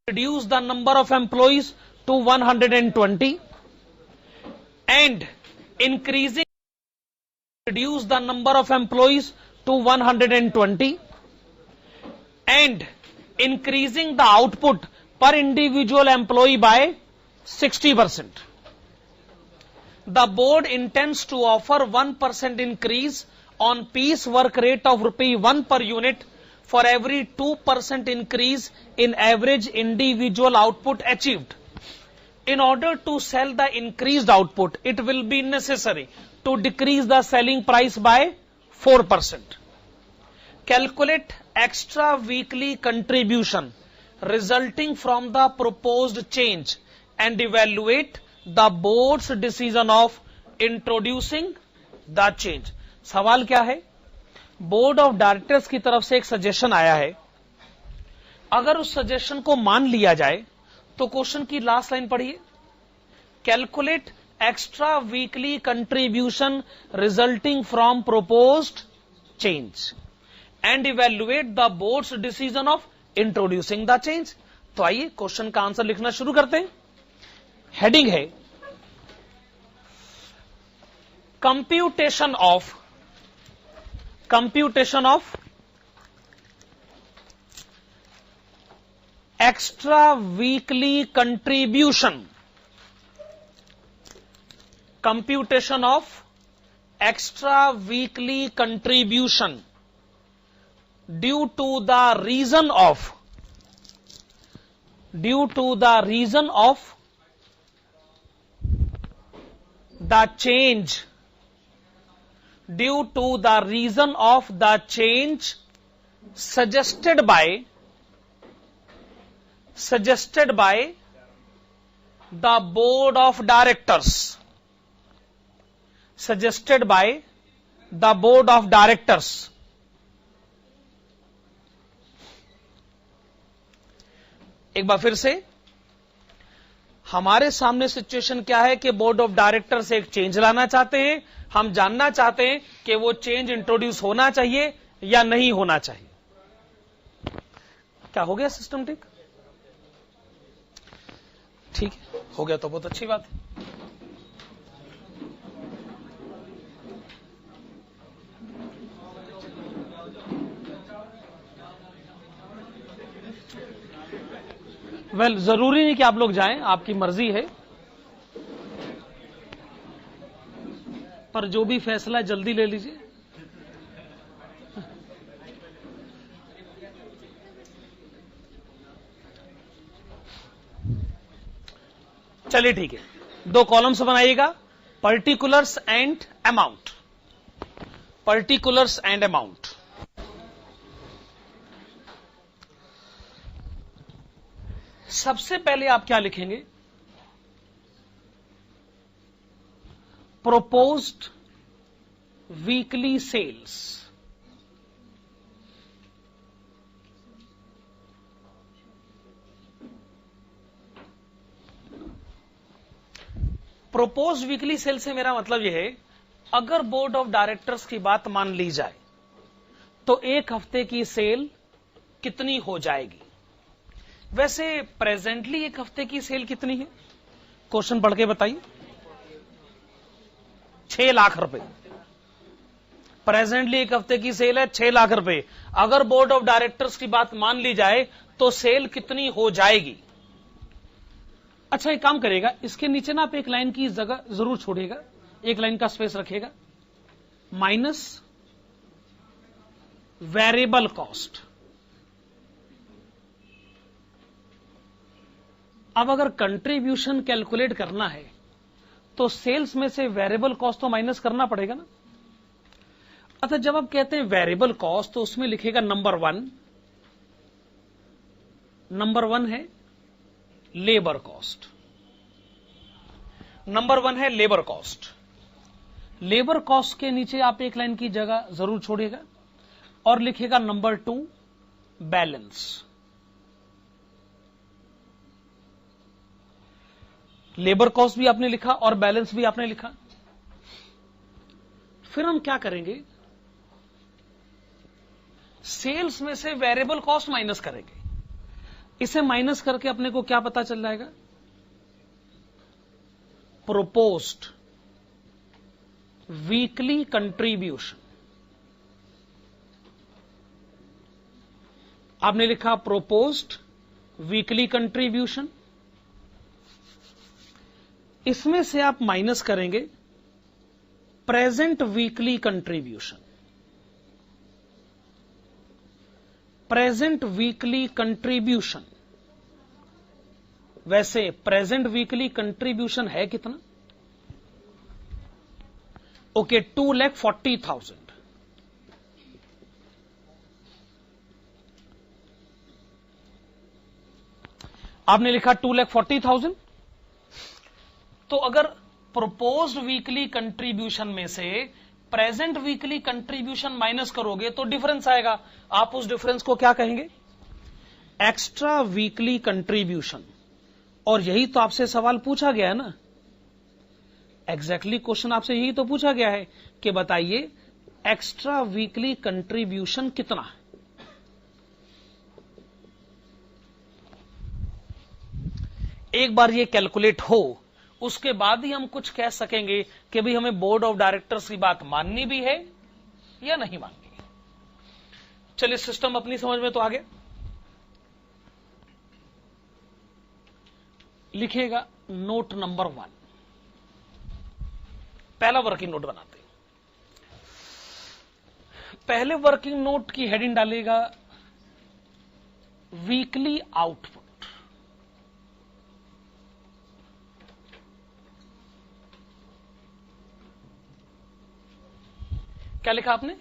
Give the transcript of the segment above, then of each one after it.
reduce the number of employees to 120 and increasing reduce the number of employees to 120 and increasing the output per individual employee by 60%. The board intends to offer 1% increase on piece work rate of ₹1 per unit for every 2% increase in average individual output achieved. In order to sell the increased output, it will be necessary to decrease the selling price by 4%. Calculate extra weekly contribution resulting from the proposed change and evaluate the board's decision of introducing the change. सवाल क्या है? Board of directors की तरफ से एक suggestion आया है, अगर उस सजेशन को मान लिया जाए तो क्वेश्चन की लास्ट लाइन पढ़िए, calculate extra weekly contribution resulting from proposed change and evaluate the boards decision of introducing the change. तो आइए क्वेश्चन का आंसर लिखना शुरू करते हैं। हेडिंग है computation of extra weekly contribution, computation of extra weekly contribution due to the reason of the change suggested by the board of directors, एक बार फिर से, हमारे सामने सिचुएशन क्या है कि बोर्ड ऑफ डायरेक्टर्स एक चेंज लाना चाहते हैं। हम जानना चाहते हैं कि वो चेंज इंट्रोड्यूस होना चाहिए या नहीं होना चाहिए। क्या हो गया सिस्टमेटिक? ठीक है, हो गया तो बहुत अच्छी बात है। वेल, जरूरी नहीं कि आप लोग जाएं, आपकी मर्जी है, पर जो भी फैसला है जल्दी ले लीजिए। चलिए ठीक है, 2 कॉलम्स बनाइएगा, पर्टिकुलर्स एंड अमाउंट। सबसे पहले आप क्या लिखेंगे? Proposed weekly sales. Propose weekly sale से मेरा मतलब यह है, अगर बोर्ड ऑफ डायरेक्टर्स की बात मान ली जाए तो एक हफ्ते की सेल कितनी हो जाएगी? वैसे प्रेजेंटली एक हफ्ते की सेल कितनी है? क्वेश्चन पढ़ के बताइए। 6 लाख रुपए। प्रेजेंटली एक हफ्ते की सेल है 6 लाख रुपए। अगर बोर्ड ऑफ डायरेक्टर्स की बात मान ली जाए तो सेल कितनी हो जाएगी? अच्छा, एक काम करेगा, इसके नीचे ना आप एक लाइन की जगह जरूर छोड़िएगा, एक लाइन का स्पेस रखिएगा, माइनस वेरिएबल कॉस्ट। अब अगर कंट्रीब्यूशन कैलकुलेट करना है तो सेल्स में से वेरिएबल कॉस्ट तो माइनस करना पड़ेगा ना। अच्छा, जब आप कहते हैं वेरिएबल कॉस्ट तो उसमें लिखेगा नंबर 1 है लेबर कॉस्ट। लेबर कॉस्ट के नीचे आप एक लाइन की जगह जरूर छोड़िएगा और लिखेगा नंबर 2 बैलेंस। लेबर कॉस्ट भी आपने लिखा और बैलेंस भी आपने लिखा। फिर हम क्या करेंगे? सेल्स में से वेरिएबल कॉस्ट माइनस करेंगे। इसे माइनस करके अपने को क्या पता चल जाएगा? Proposed weekly contribution. आपने लिखा प्रोपोज्ड वीकली कंट्रीब्यूशन, इसमें से आप माइनस करेंगे present weekly contribution. Present weekly contribution, वैसे प्रेजेंट वीकली कंट्रीब्यूशन है कितना? ओके, 2,40,000। आपने लिखा 2,40,000। तो अगर प्रोपोज्ड वीकली कंट्रीब्यूशन में से प्रेजेंट वीकली कंट्रीब्यूशन माइनस करोगे तो डिफरेंस आएगा। आप उस डिफरेंस को क्या कहेंगे? Extra weekly contribution. और यही तो आपसे सवाल पूछा गया है ना, एग्जैक्टली क्वेश्चन आपसे यही तो पूछा गया है कि बताइए एक्स्ट्रा वीकली कंट्रीब्यूशन कितना है। एक बार ये कैलकुलेट हो उसके बाद ही हम कुछ कह सकेंगे कि भाई हमें बोर्ड ऑफ डायरेक्टर्स की बात माननी भी है या नहीं माननी है। चलिए, सिस्टम अपनी समझ में तो आ गया। लिखेगा नोट नंबर 1, पहला वर्किंग नोट बनाते हैं। पहले वर्किंग नोट की हेडिंग डालेगा वीकली आउटपुट। क्या लिखा आपने?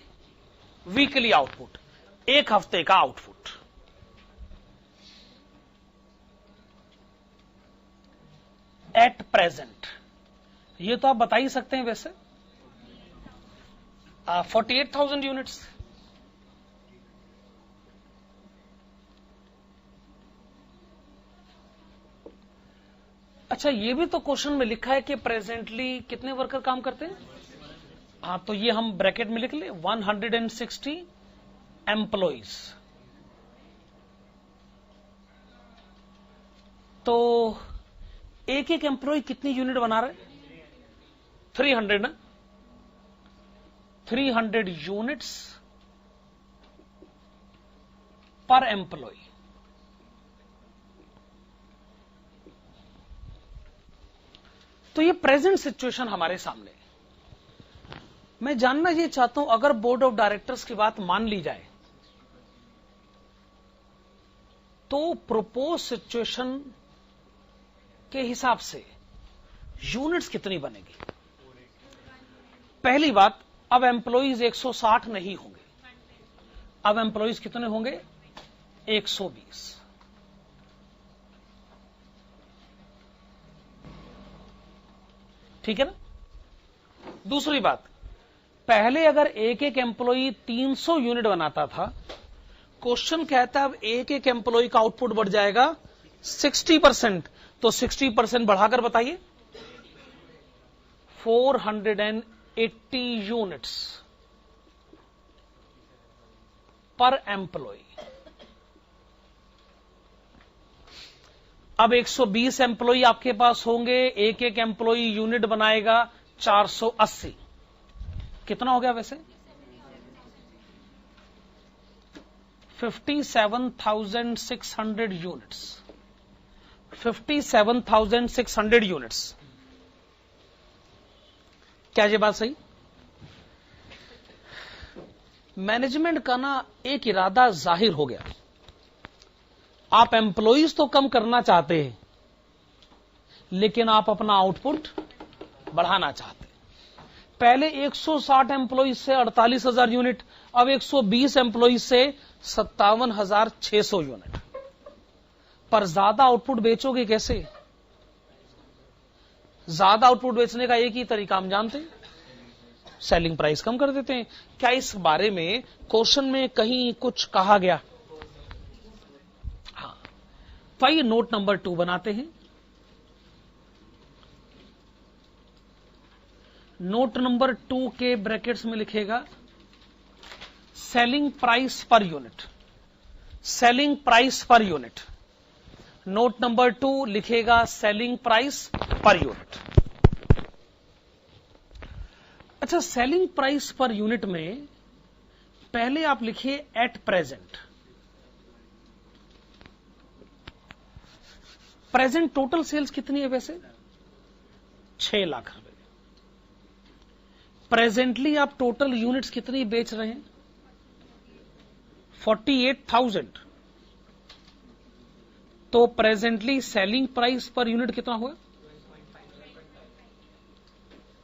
वीकली आउटपुट, एक हफ्ते का आउटपुट। एट प्रेजेंट, ये तो आप बता ही सकते हैं वैसे, 48,000 यूनिट्स। अच्छा, ये भी तो क्वेश्चन में लिखा है कि प्रेजेंटली कितने वर्कर काम करते हैं। हाँ, तो ये हम ब्रैकेट में लिख ले 160 एम्प्लॉइज। तो एक एक एम्प्लॉय कितनी यूनिट बना रहे? 300 ना, 300 यूनिट्स पर एम्प्लॉय। तो ये प्रेजेंट सिचुएशन हमारे सामने है। मैं जानना ये चाहता हूं, अगर बोर्ड ऑफ डायरेक्टर्स की बात मान ली जाए तो प्रोपोज सिचुएशन के हिसाब से यूनिट्स कितनी बनेगी? पहली बात, अब एम्प्लॉइज 160 नहीं होंगे, अब एम्प्लॉइज कितने होंगे? 120। ठीक है ना? दूसरी बात, पहले अगर एक एक एम्प्लॉई 300 यूनिट बनाता था, क्वेश्चन कहता है अब एक एक एम्प्लॉई का आउटपुट बढ़ जाएगा 60%। तो 60% बढ़ाकर बताइए, 480 यूनिट्स पर एम्प्लॉय। अब 120 एम्प्लॉय आपके पास होंगे, एक एक एम्प्लॉय यूनिट बनाएगा 480। कितना हो गया वैसे? 57,600 यूनिट्स। 57,600 यूनिट्स। क्या ये बात सही? मैनेजमेंट का ना एक इरादा जाहिर हो गया, आप एम्प्लॉइज तो कम करना चाहते हैं लेकिन आप अपना आउटपुट बढ़ाना चाहते हैं। पहले 160 एम्प्लॉइज से 48,000 यूनिट, अब 120 एम्प्लॉइज से 57,600 यूनिट। पर ज्यादा आउटपुट बेचोगे कैसे? ज्यादा आउटपुट बेचने का एक ही तरीका हम जानते हैं, सेलिंग प्राइस कम कर देते हैं। क्या इस बारे में क्वेश्चन में कहीं कुछ कहा गया? हाँ, तो आइए नोट नंबर 2 बनाते हैं। नोट नंबर 2 के ब्रैकेट्स में लिखेगा selling price per unit. Selling price per unit note number 2 लिखेगा सेलिंग प्राइस पर यूनिट। अच्छा, सेलिंग प्राइस पर यूनिट में पहले आप लिखिए at present. Present total sales कितनी है वैसे? 6 लाख रुपए। प्रेजेंटली आप टोटल यूनिट्स कितनी बेच रहे हैं? 48,000। तो presently selling price per unit कितना हुआ?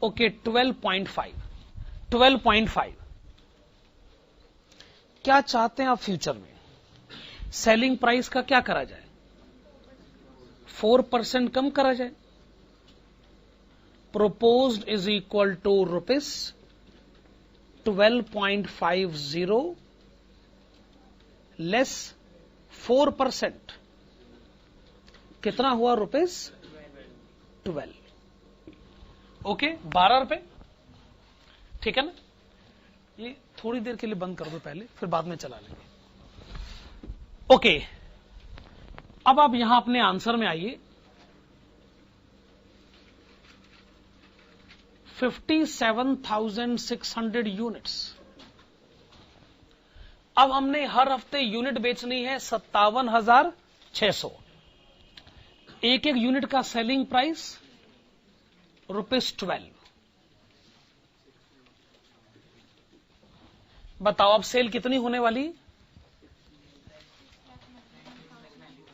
ओके, 12.5। क्या चाहते हैं आप फ्यूचर में? सेलिंग प्राइस का क्या करा जाए? 4% कम करा जाए। proposed is equal to rupees 12.50 less 4%। कितना हुआ? ₹12। ओके, 12 रुपए। ठीक है ना? ये थोड़ी देर के लिए बंद कर दो पहले, फिर बाद में चला लेंगे। ओके, अब आप यहां अपने आंसर में आइए। 57,600 यूनिट्स। अब हमने हर हफ्ते यूनिट बेचनी है 57,600। एक एक यूनिट का सेलिंग प्राइस ₹12। बताओ अब सेल कितनी होने वाली?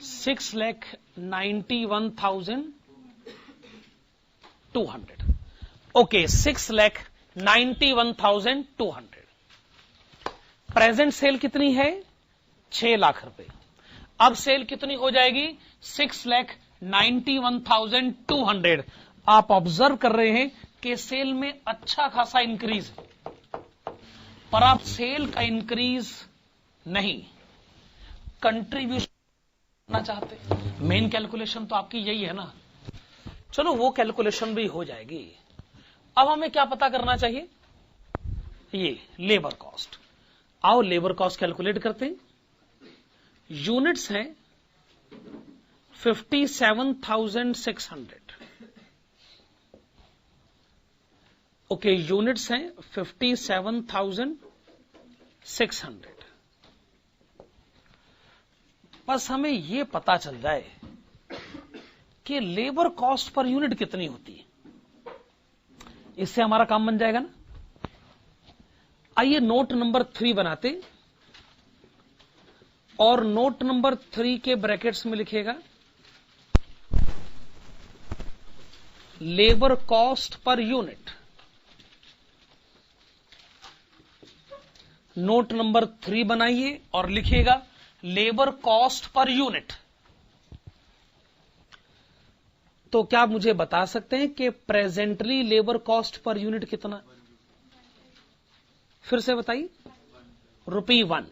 6,91,200। ओके, 6,91,200। प्रेजेंट सेल कितनी है? 6 लाख रुपए। अब सेल कितनी हो जाएगी? 6,91,200। आप ऑब्जर्व कर रहे हैं कि सेल में अच्छा खासा इंक्रीज है, पर आप सेल का इंक्रीज नहीं, कंट्रीब्यूशन करना चाहते। मेन कैलकुलेशन तो आपकी यही है ना। चलो वो कैलकुलेशन भी हो जाएगी। अब हमें क्या पता करना चाहिए? ये लेबर कॉस्ट। आओ लेबर कॉस्ट कैलकुलेट करते हैं। यूनिट्स हैं 57,600। ओके, यूनिट्स हैं 57,600। बस हमें यह पता चल जाए कि लेबर कॉस्ट पर यूनिट कितनी होती है, इससे हमारा काम बन जाएगा ना। आइए नोट नंबर 3 बनाते, और नोट नंबर 3 के ब्रैकेट्स में लिखेगा labour cost per unit. Note number 3 बनाइए और लिखिएगा लेबर कॉस्ट पर यूनिट। तो क्या आप मुझे बता सकते हैं कि presently labour cost per unit कितना? फिर से बताइए। ₹1।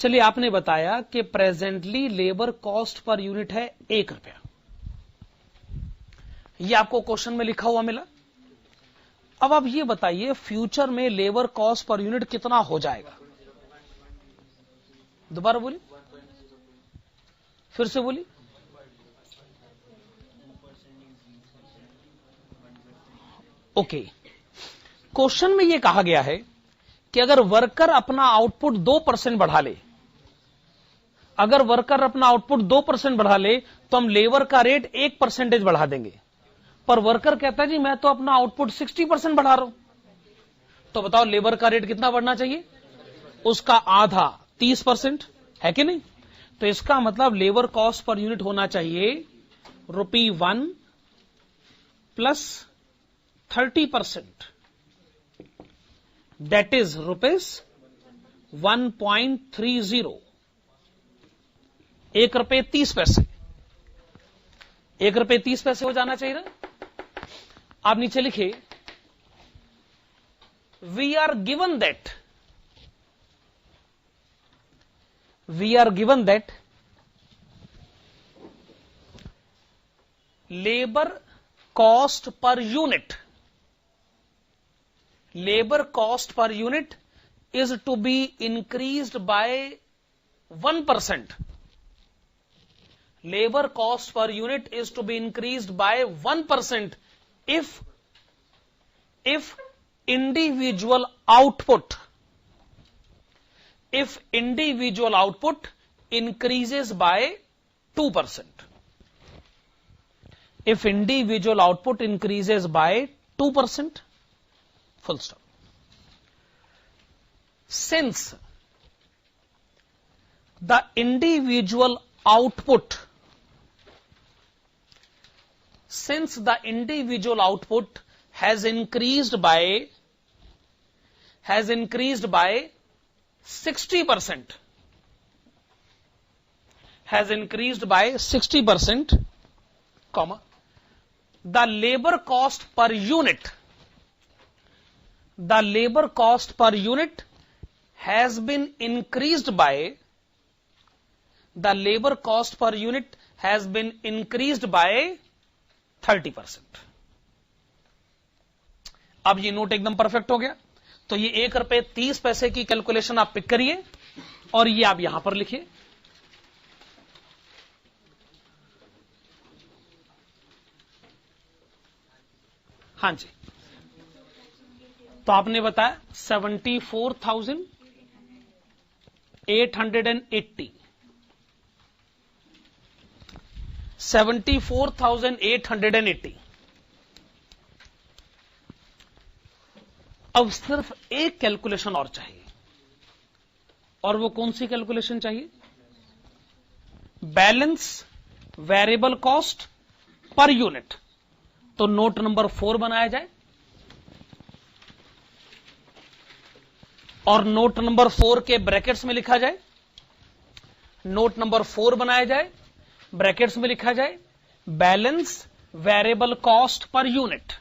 चलिए, आपने बताया कि presently labour cost per unit है ₹1। ये आपको क्वेश्चन में लिखा हुआ मिला। अब आप ये बताइए फ्यूचर में लेबर कॉस्ट पर यूनिट कितना हो जाएगा? दोबारा बोलिए, फिर से बोलिए। ओके, क्वेश्चन में यह कहा गया है कि अगर वर्कर अपना आउटपुट 2% बढ़ा ले, अगर वर्कर अपना आउटपुट 2% बढ़ा ले तो हम लेबर का रेट 1% बढ़ा देंगे। पर वर्कर कहता है जी मैं तो अपना आउटपुट 60% बढ़ा रहा हूं, तो बताओ लेबर का रेट कितना बढ़ना चाहिए? उसका आधा, 30%, है कि नहीं? तो इसका मतलब लेबर कॉस्ट पर यूनिट होना चाहिए ₹1 प्लस 30%, दैट इज ₹1.30। ₹1.30। ₹1.30 हो जाना चाहिए ना। आप नीचे लिखिए we are given that labour cost per unit is to be increased by 1%. Labor cost per unit is to be increased by 1% if individual output increases by 2%. If individual output increases by 2%, full stop. Since the individual output has increased by 60%, comma, the labor cost per unit has been increased by 30%. अब ये note एकदम perfect हो गया। तो ये 1 रुपए 30 पैसे की कैलकुलेशन आप पिक करिए और ये आप यहां पर लिखिए। हाँ जी, तो आपने बताया 74,880 74,880। अब सिर्फ एक कैलकुलेशन और चाहिए, और वो कौन सी कैलकुलेशन चाहिए? Balance variable cost per unit. तो नोट नंबर 4 बनाया जाए और नोट नंबर 4 के ब्रैकेट्स में लिखा जाए, नोट नंबर 4 बनाया जाए, ब्रैकेट्स में लिखा जाए balance variable cost per unit.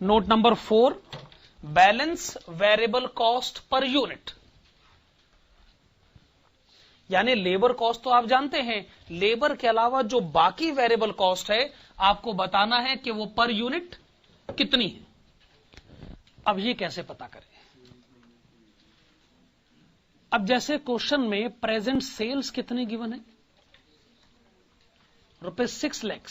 Note number 4 balance variable cost per unit, यानी लेबर कॉस्ट तो आप जानते हैं, लेबर के अलावा जो बाकी वेरिएबल कॉस्ट है आपको बताना है कि वो पर यूनिट कितनी है। अब ये कैसे पता करें? अब जैसे क्वेश्चन में प्रेजेंट सेल्स कितनी गिवन है? ₹6 लाख।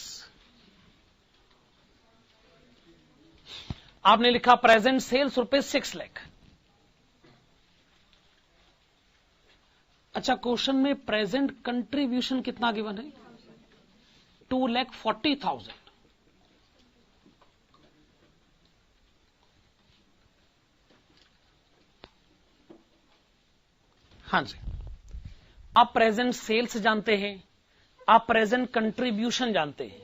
आपने लिखा प्रेजेंट सेल्स ₹6 लाख। अच्छा, क्वेश्चन में प्रेजेंट कंट्रीब्यूशन कितना गिवन है? 2,40,000। हाँ जी, आप प्रेजेंट सेल्स जानते हैं, आप प्रेजेंट कंट्रीब्यूशन जानते हैं,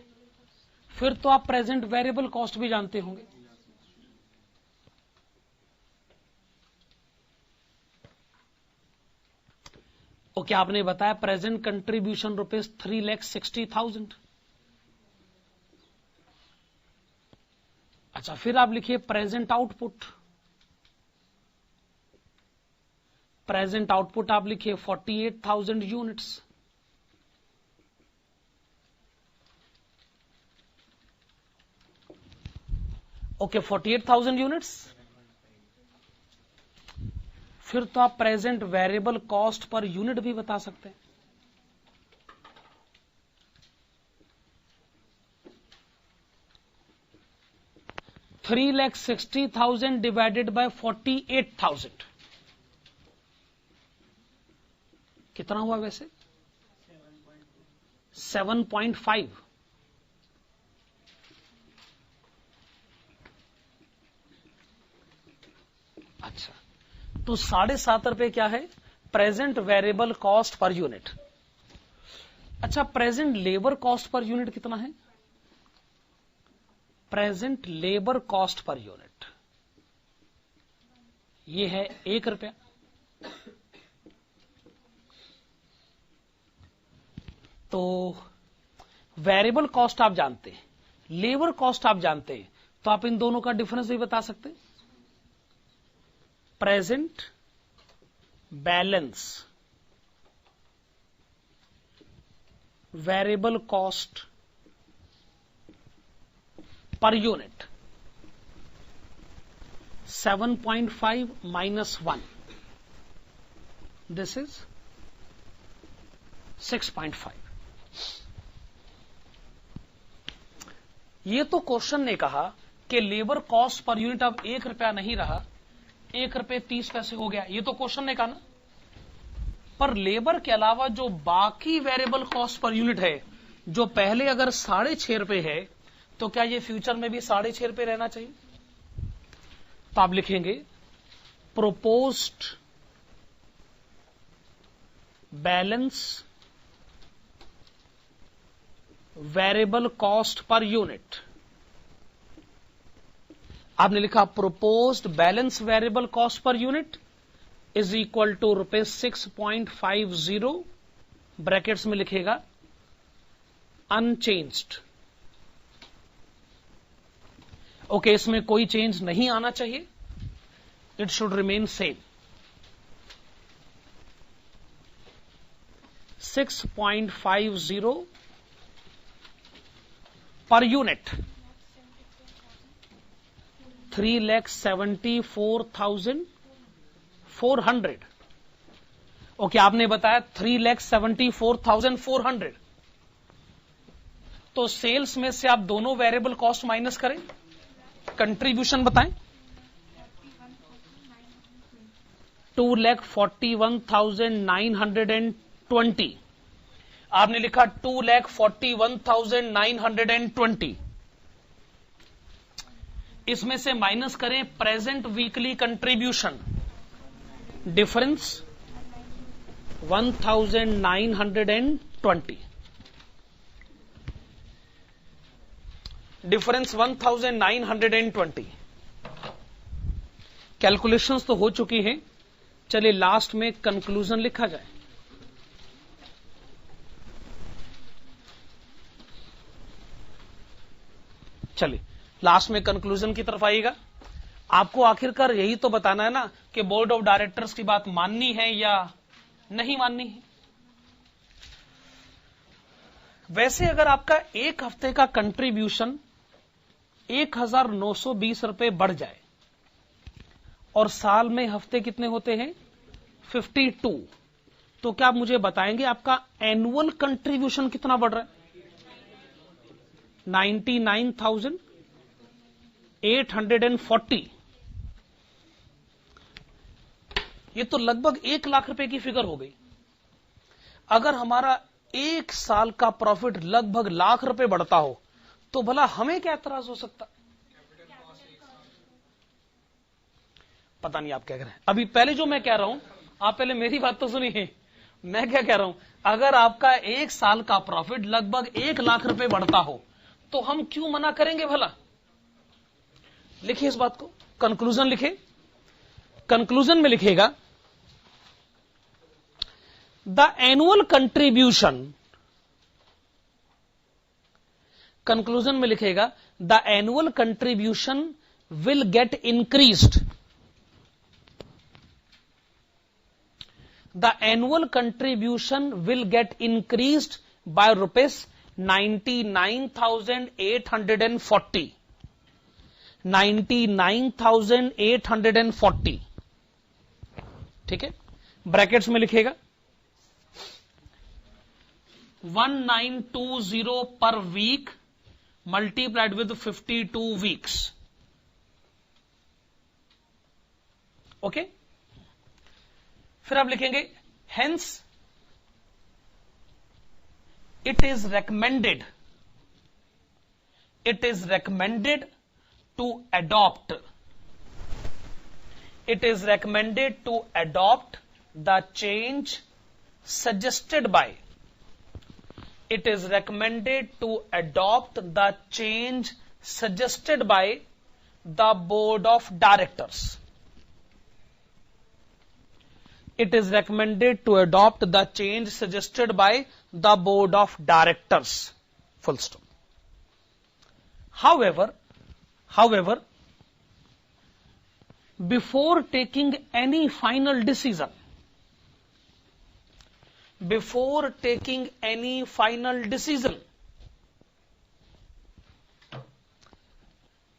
फिर तो आप प्रेजेंट वेरिएबल कॉस्ट भी जानते होंगे। ओके, आपने बताया प्रेजेंट कंट्रीब्यूशन ₹3,60,000। अच्छा, फिर आप लिखिए प्रेजेंट आउटपुट। प्रेजेंट आउटपुट आप लिखिए 48,000 यूनिट्स। Okay, 48,000 units. फिर तो आप present variable cost per unit भी बता सकते हैं। $3,60,000 डिवाइडेड बाय 48,000 कितना हुआ वैसे? 7.5। अच्छा, तो 7.5 रुपए क्या है? Present variable cost per unit. अच्छा, present labour cost per unit कितना है? Present labour cost per unit ये है 1 रुपया। तो वेरिएबल कॉस्ट आप जानते हैं, लेबर कॉस्ट आप जानते हैं, तो आप इन दोनों का डिफरेंस भी बता सकते हैं। Present balance variable cost per unit, 7.5 minus 1. This is 6.5. ये तो क्वेश्चन ने कहा कि लेबर कॉस्ट पर यूनिट अब 1 रुपया नहीं रहा, 1 रुपये 30 पैसे हो गया। ये तो क्वेश्चन ने कहा ना। पर लेबर के अलावा जो बाकी वेरिएबल कॉस्ट पर यूनिट है, जो पहले अगर 6.5 रुपए है, तो क्या ये फ्यूचर में भी 6.5 रुपए रहना चाहिए? तो आप लिखेंगे proposed balance variable cost per unit. आपने लिखा proposed balance variable cost per unit is equal to ₹6.50, brackets में लिखेगा अनचेंज्ड। ओके, इसमें कोई चेंज नहीं आना चाहिए, it should remain same. 6.50 per unit, 3,74,400। Okay, आपने बताया 3,74,400। तो सेल्स में से आप दोनों वेरिएबल कॉस्ट माइनस करें, कंट्रीब्यूशन बताएं। 2,41,920। आपने लिखा 2,41,920। इसमें से माइनस करें present weekly contribution, difference 1,920, difference 1,920। Calculations तो हो चुकी हैं, चलिए लास्ट में कंक्लूजन लिखा जाए। चलिए लास्ट में कंक्लूजन की तरफ आइएगा। आपको आखिरकार यही तो बताना है ना कि बोर्ड ऑफ डायरेक्टर्स की बात माननी है या नहीं माननी है। वैसे अगर आपका एक हफ्ते का कंट्रीब्यूशन 1,920 रुपए बढ़ जाए और साल में हफ्ते कितने होते हैं 52, तो क्या आप मुझे बताएंगे आपका एनुअल कंट्रीब्यूशन कितना बढ़ रहा है? 99,840। ये तो लगभग 1 लाख रुपए की फिगर हो गई। अगर हमारा एक साल का प्रॉफिट लगभग लाख रुपए बढ़ता हो तो भला हमें क्या एतराज हो सकता? पता नहीं आप क्या कह रहे हैं। अभी पहले जो मैं कह रहा हूं, आप पहले मेरी बात तो सुनिए। मैं क्या कह रहा हूं, अगर आपका एक साल का प्रॉफिट लगभग 1 लाख रुपए बढ़ता हो तो हम क्यों मना करेंगे भला? लिखिए इस बात को, कंक्लूजन लिखे। कंक्लूजन में लिखेगा द एनुअल कंट्रीब्यूशन, कंक्लूजन में लिखेगा the annual contribution will get increased, the annual contribution will get increased by ₹99,840, 99,840। ठीक है, ब्रैकेट्स में लिखेगा 1920 per week multiplied with 52 weeks. Okay, फिर आप लिखेंगे hence it is recommended to adopt, it is recommended to adopt the change suggested by, it is recommended to adopt the change suggested by the board of directors, it is recommended to adopt the change suggested by the board of directors, full stop. However, before taking any final decision,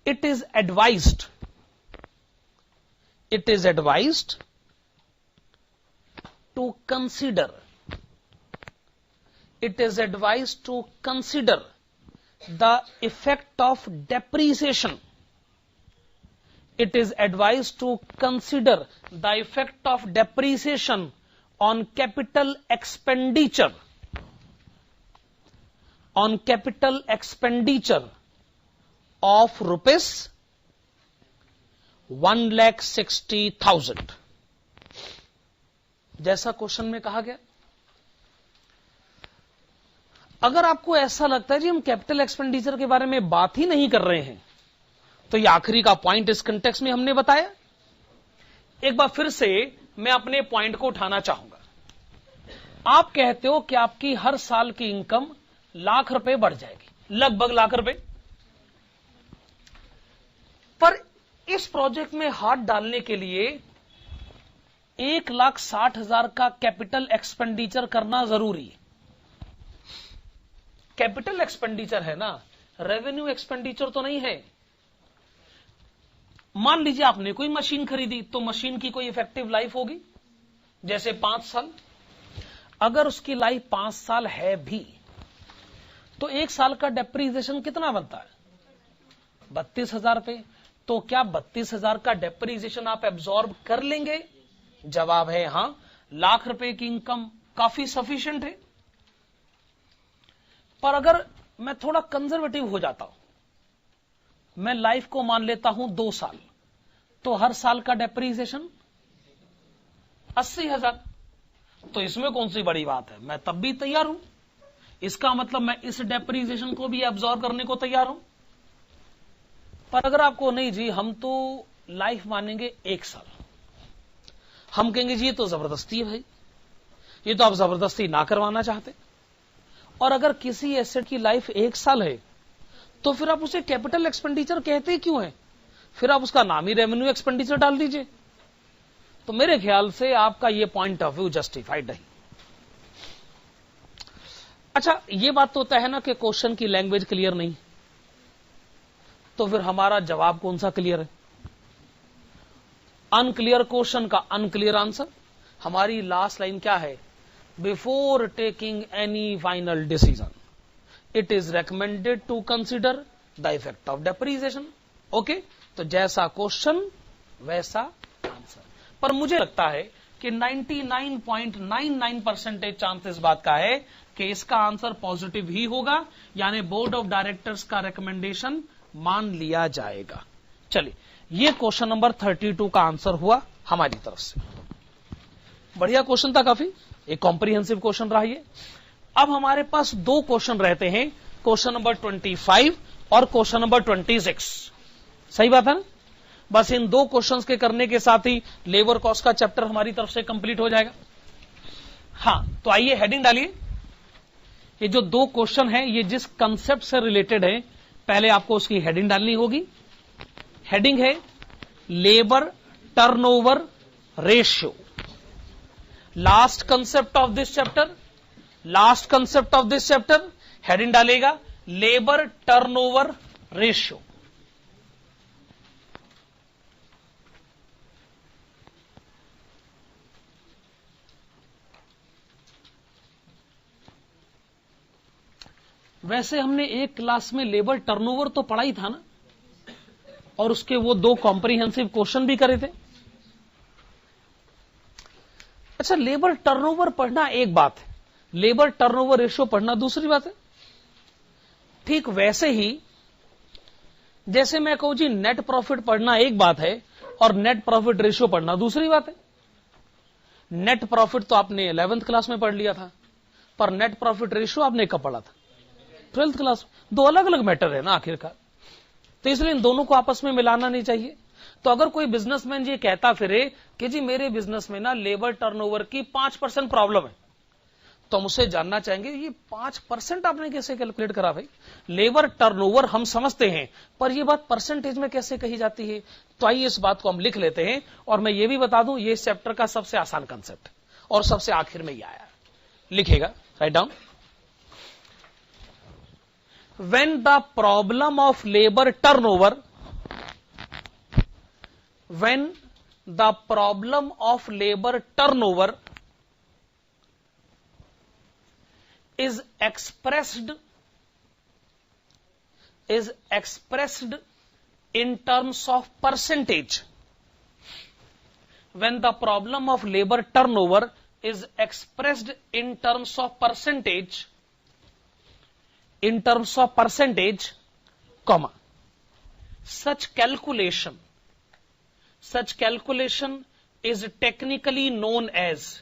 it is advised it is advised to consider the effect of depreciation. It is advised to consider the effect of depreciation on capital expenditure of rupees 1,60,000, जैसा question में कहा गया। अगर आपको ऐसा लगता है जी हम कैपिटल एक्सपेंडिचर के बारे में बात ही नहीं कर रहे हैं, तो ये आखिरी का पॉइंट इस कंटेक्स्ट में हमने बताया। एक बार फिर से मैं अपने पॉइंट को उठाना चाहूंगा। आप कहते हो कि आपकी हर साल की इनकम लाख रुपए बढ़ जाएगी, लगभग लाख रुपए, पर इस प्रोजेक्ट में हाथ डालने के लिए 1,60,000 का कैपिटल एक्सपेंडिचर करना जरूरी है। कैपिटल एक्सपेंडिचर है ना, रेवेन्यू एक्सपेंडिचर तो नहीं है। मान लीजिए आपने कोई मशीन खरीदी, तो मशीन की कोई इफेक्टिव लाइफ होगी, जैसे 5 साल। अगर उसकी लाइफ 5 साल है भी, तो 1 साल का डेप्रीसिएशन कितना बनता है? 32,000 रुपए। तो क्या 32,000 का डेप्रीसिएशन आप एब्जॉर्ब कर लेंगे? जवाब है हां। लाख रुपए की इनकम काफी सफिशिएंट है। पर अगर मैं थोड़ा कंजर्वेटिव हो जाता हूं, मैं लाइफ को मान लेता हूं 2 साल, तो हर साल का डेप्रीसिएशन 80,000। तो इसमें कौन सी बड़ी बात है, मैं तब भी तैयार हूं। इसका मतलब मैं इस डेप्रीसिएशन को भी एब्जॉर्ब करने को तैयार हूं। पर अगर आपको नहीं जी हम तो लाइफ मानेंगे 1 साल, हम कहेंगे जी ये तो जबरदस्ती है भाई, ये तो आप जबरदस्ती ना करवाना चाहते। और अगर किसी एसेट की लाइफ 1 साल है, तो फिर आप उसे कैपिटल एक्सपेंडिचर कहते क्यों है? फिर आप उसका नाम ही रेवेन्यू एक्सपेंडिचर डाल दीजिए। तो मेरे ख्याल से आपका ये पॉइंट ऑफ व्यू जस्टिफाइड नहीं। अच्छा, ये बात तो होता है ना कि क्वेश्चन की लैंग्वेज क्लियर नहीं, तो फिर हमारा जवाब कौन सा क्लियर है? अनक्लियर क्वेश्चन का अनक्लियर आंसर। हमारी लास्ट लाइन क्या है? Before taking any final decision it is recommended to consider the effect of depreciation. Okay, तो जैसा क्वेश्चन वैसा आंसर। पर मुझे लगता है कि 99.99% चांस इस बात का है कि इसका आंसर पॉजिटिव ही होगा, यानी बोर्ड ऑफ डायरेक्टर्स का रिकमेंडेशन मान लिया जाएगा। चलिए, ये क्वेश्चन नंबर 32 का आंसर हुआ हमारी तरफ से। बढ़िया क्वेश्चन था, काफी एक कॉम्प्रिहेंसिव क्वेश्चन रहा ये। अब हमारे पास 2 क्वेश्चन रहते हैं, क्वेश्चन नंबर 25 और क्वेश्चन नंबर 26। सही बात है ना? बस इन 2 क्वेश्चंस के करने के साथ ही लेबर कॉस्ट का चैप्टर हमारी तरफ से कंप्लीट हो जाएगा। हाँ, तो आइए हेडिंग डालिए। ये जो 2 क्वेश्चन हैं, ये जिस कंसेप्ट से रिलेटेड है, पहले आपको उसकी हेडिंग डालनी होगी। हेडिंग है labour turnover ratio. Last concept of this chapter, heading डालेगा लेबर टर्नओवर रेशियो। वैसे हमने एक क्लास में लेबर टर्नओवर तो पढ़ा ही था ना, और उसके वो 2 कॉम्प्रिहेंसिव क्वेश्चन भी करे थे। अच्छा, लेबर टर्नओवर पढ़ना एक बात है, लेबर टर्नओवर रेशियो पढ़ना दूसरी बात है। ठीक वैसे ही जैसे मैं कहूं जी नेट प्रॉफिट पढ़ना एक बात है और नेट प्रॉफिट रेशियो पढ़ना दूसरी बात है। नेट प्रॉफिट तो आपने 11th क्लास में पढ़ लिया था, पर नेट प्रॉफिट रेशियो आपने कब पढ़ा था? 12th class. 2 अलग अलग मैटर है ना आखिरकार, तो इसलिए इन दोनों को आपस में मिलाना नहीं चाहिए। तो अगर कोई बिजनेसमैन ये कहता फिरे कि जी मेरे बिजनेस में ना लेबर टर्नओवर की 5% प्रॉब्लम है, तो हम उससे जानना चाहेंगे ये 5% आपने कैसे कैलकुलेट करा भाई? लेबर टर्नओवर हम समझते हैं, पर ये बात परसेंटेज में कैसे कही जाती है? तो आइए इस बात को हम लिख लेते हैं। और मैं ये भी बता दूं, ये इस चैप्टर का सबसे आसान कंसेप्ट और सबसे आखिर में ही आया। लिखेगा, write down. When the problem of labor turnover, when the problem of labour turnover is expressed in terms of percentage. When the problem of labor turnover is expressed in terms of percentage, comma, such calculation is technically known as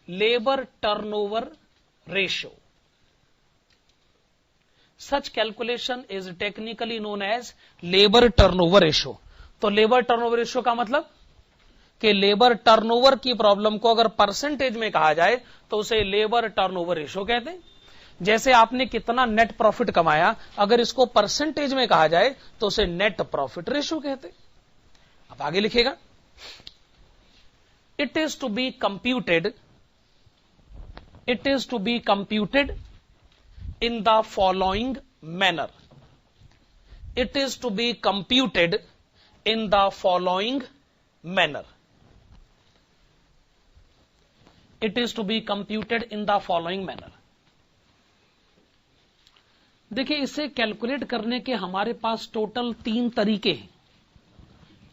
labor turnover ratio. Such calculation is technically known as labor turnover ratio. तो labour turnover ratio का मतलब कि labour turnover की problem को अगर percentage में कहा जाए तो उसे लेबर टर्नओवर रेशियो कहते हैं। जैसे आपने कितना नेट प्रॉफिट कमाया, अगर इसको परसेंटेज में कहा जाए तो उसे नेट प्रॉफिट रेशियो कहते हैं। अब आगे लिखेगा, it is to be computed in the following manner. It is to be computed in the following manner. It is to be computed in the following manner. देखिए, इसे कैलकुलेट करने के हमारे पास टोटल 3 तरीके हैं।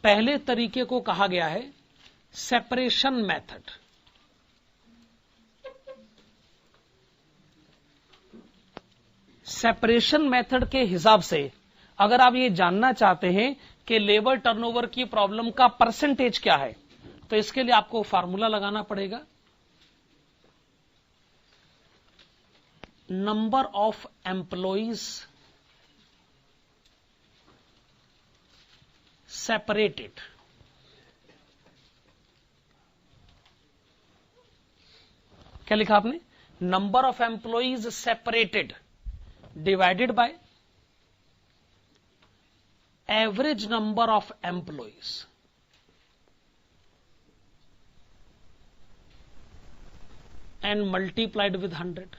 पहले तरीके को कहा गया है सेपरेशन मेथड। सेपरेशन मेथड के हिसाब से अगर आप ये जानना चाहते हैं कि लेबर टर्नओवर की प्रॉब्लम का परसेंटेज क्या है, तो इसके लिए आपको फार्मूला लगाना पड़ेगा। नंबर ऑफ एम्प्लॉइज separated क्या लिखा आपने? Number of employees separated divided by average number of employees and multiplied with 100।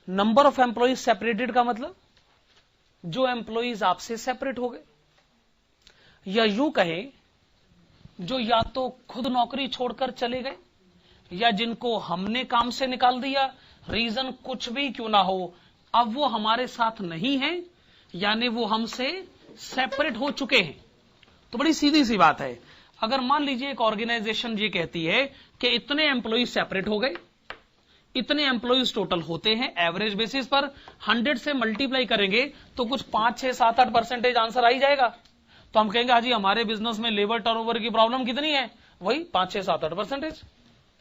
Number of employees separated का मतलब जो एम्प्लॉइज आपसे सेपरेट हो गए, या यूं कहें जो या तो खुद नौकरी छोड़कर चले गए या जिनको हमने काम से निकाल दिया, रीजन कुछ भी क्यों ना हो, अब वो हमारे साथ नहीं है, यानी वो हमसे सेपरेट हो चुके हैं। तो बड़ी सीधी सी बात है, अगर मान लीजिए एक ऑर्गेनाइजेशन ये कहती है कि इतने एम्प्लॉइज सेपरेट हो गए, इतने एम्प्लॉइज टोटल होते हैं, एवरेज बेसिस पर 100 से मल्टीप्लाई करेंगे तो कुछ 5, 6, 7, 8% आंसर आ ही जाएगा। तो हम कहेंगे हाजी हमारे बिजनेस में लेबर टर्नओवर की प्रॉब्लम कितनी है, वही 5, 6, 7, 8%,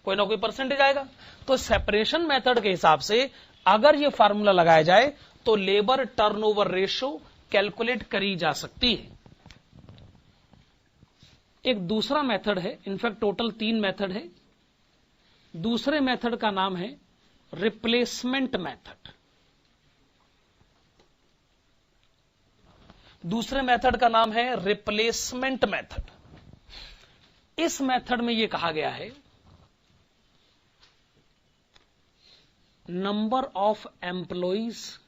कोई ना कोई परसेंटेज आएगा। तो सेपरेशन मेथड के हिसाब से अगर ये फार्मूला लगाया जाए तो लेबर टर्नओवर रेशियो कैलकुलेट करी जा सकती है। एक दूसरा मेथड है, इनफैक्ट टोटल 3 मेथड है। दूसरे मेथड का नाम है रिप्लेसमेंट मेथड। दूसरे मेथड का नाम है रिप्लेसमेंट मेथड। इस मेथड में यह कहा गया है number of employees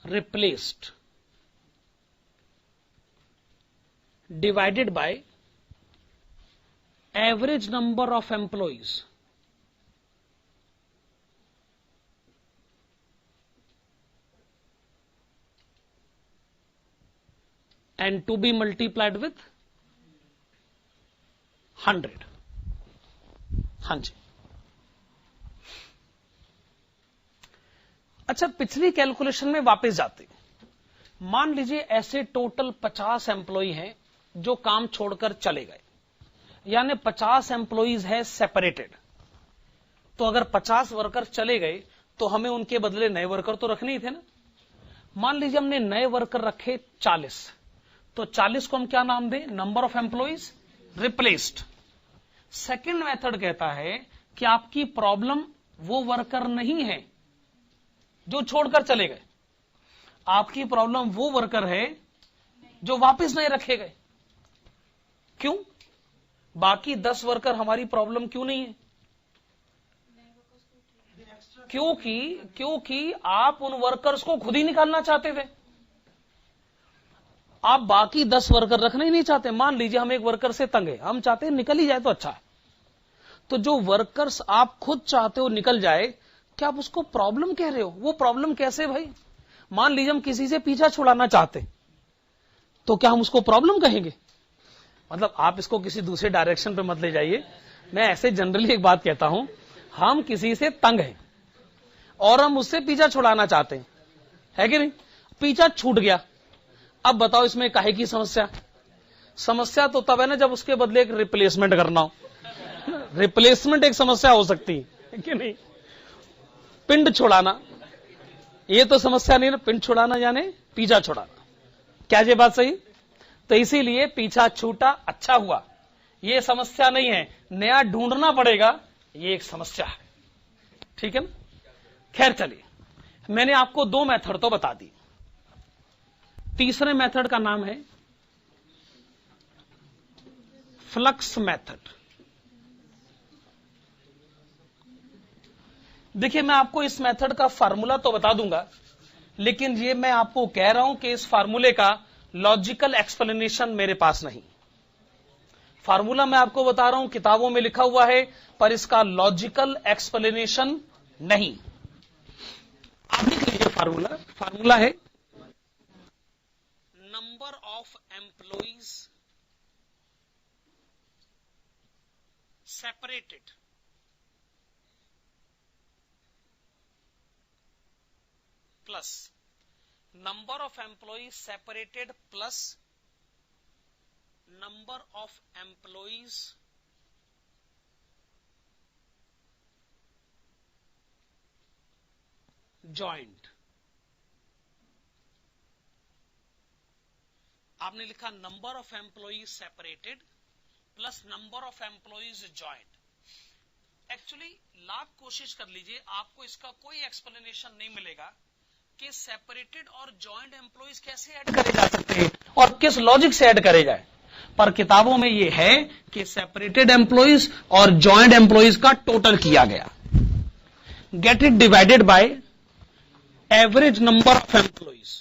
replaced divided by average number of employees and to be multiplied with 100। हाँ जी, अच्छा पिछली कैलकुलेशन में वापस जाते, मान लीजिए ऐसे टोटल 50 एम्प्लॉई हैं जो काम छोड़कर चले गए, यानी 50 एम्प्लॉइज है सेपरेटेड। तो अगर 50 वर्कर चले गए तो हमें उनके बदले नए वर्कर तो रखने ही थे ना। मान लीजिए हमने नए वर्कर रखे 40, तो 40 को हम क्या नाम दें, number of employees replaced. Second method कहता है कि आपकी प्रॉब्लम वो वर्कर नहीं है जो छोड़कर चले गए, आपकी प्रॉब्लम वो वर्कर है जो वापस नहीं रखे गए। क्यों? बाकी 10 वर्कर हमारी प्रॉब्लम क्यों नहीं है? क्योंकि आप उन वर्कर्स को खुद ही निकालना चाहते थे। आप बाकी 10 वर्कर रखना ही नहीं चाहते। मान लीजिए हम एक वर्कर से तंग है, हम चाहते हैं निकल ही जाए तो अच्छा है। तो जो वर्कर्स आप खुद चाहते हो निकल जाए, क्या आप उसको प्रॉब्लम कह रहे हो? वो प्रॉब्लम कैसे भाई? मान लीजिए हम किसी से पीछा छुड़ाना चाहते, तो क्या हम उसको प्रॉब्लम कहेंगे? मतलब आप इसको किसी दूसरे डायरेक्शन पे मत ले जाइए। मैं ऐसे जनरली एक बात कहता हूं, हम किसी से तंग हैं और हम उससे पीछा छुड़ाना चाहते हैं, है कि नहीं? पीछा छूट गया, अब बताओ इसमें काहे की समस्या? समस्या तो तब है ना जब उसके बदले एक रिप्लेसमेंट करना हो। रिप्लेसमेंट एक समस्या हो सकती है कि नहीं? पिंड छुड़ाना ये तो समस्या नहीं ना, पिंड छुड़ाना यानी पीछा छुड़ाना। क्या ये बात सही? तो इसीलिए पीछा छूटा अच्छा हुआ, ये समस्या नहीं है। नया ढूंढना पड़ेगा, ये एक समस्या है। ठीक है ना? खैर चलिए, मैंने आपको 2 मेथड तो बता दी। तीसरे मेथड का नाम है फ्लक्स मेथड। देखिए, मैं आपको इस मेथड का फार्मूला तो बता दूंगा, लेकिन ये मैं आपको कह रहा हूं कि इस फार्मूले का लॉजिकल एक्सप्लेनेशन मेरे पास नहीं। फार्मूला मैं आपको बता रहा हूं, किताबों में लिखा हुआ है, पर इसका लॉजिकल एक्सप्लेनेशन नहीं। आप लिख लीजिए फार्मूला। फार्मूला है number of employees separated plus number of employees separated plus number of employees joined। आपने लिखा number of employees separated plus number of employees joined। Actually lakh कोशिश कर लीजिए, आपको इसका कोई एक्सप्लेनेशन नहीं मिलेगा कि सेपरेटेड और जॉइंट एम्प्लॉइज कैसे ऐड करे जा सकते हैं और किस लॉजिक से ऐड करे जाए। पर किताबों में यह है कि सेपरेटेड एम्प्लॉइज और जॉइंट एम्प्लॉइज का टोटल किया गया, get it divided by average number of employees.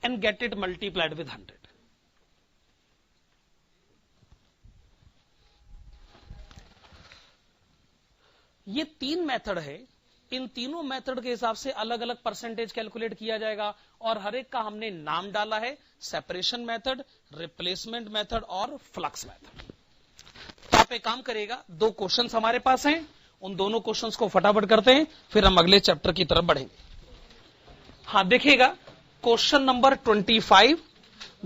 And get it multiplied with 100। ये 3 मेथड है। इन तीनों मेथड के हिसाब से अलग अलग परसेंटेज कैलकुलेट किया जाएगा और हर एक का हमने नाम डाला है, सेपरेशन मेथड, रिप्लेसमेंट मेथड और फ्लक्स मेथड। तो आप एक काम करिएगा, 2 क्वेश्चंस हमारे पास हैं, उन दोनों क्वेश्चंस को फटाफट करते हैं, फिर हम अगले चैप्टर की तरफ बढ़ेंगे। हाँ देखिएगा, question number 25,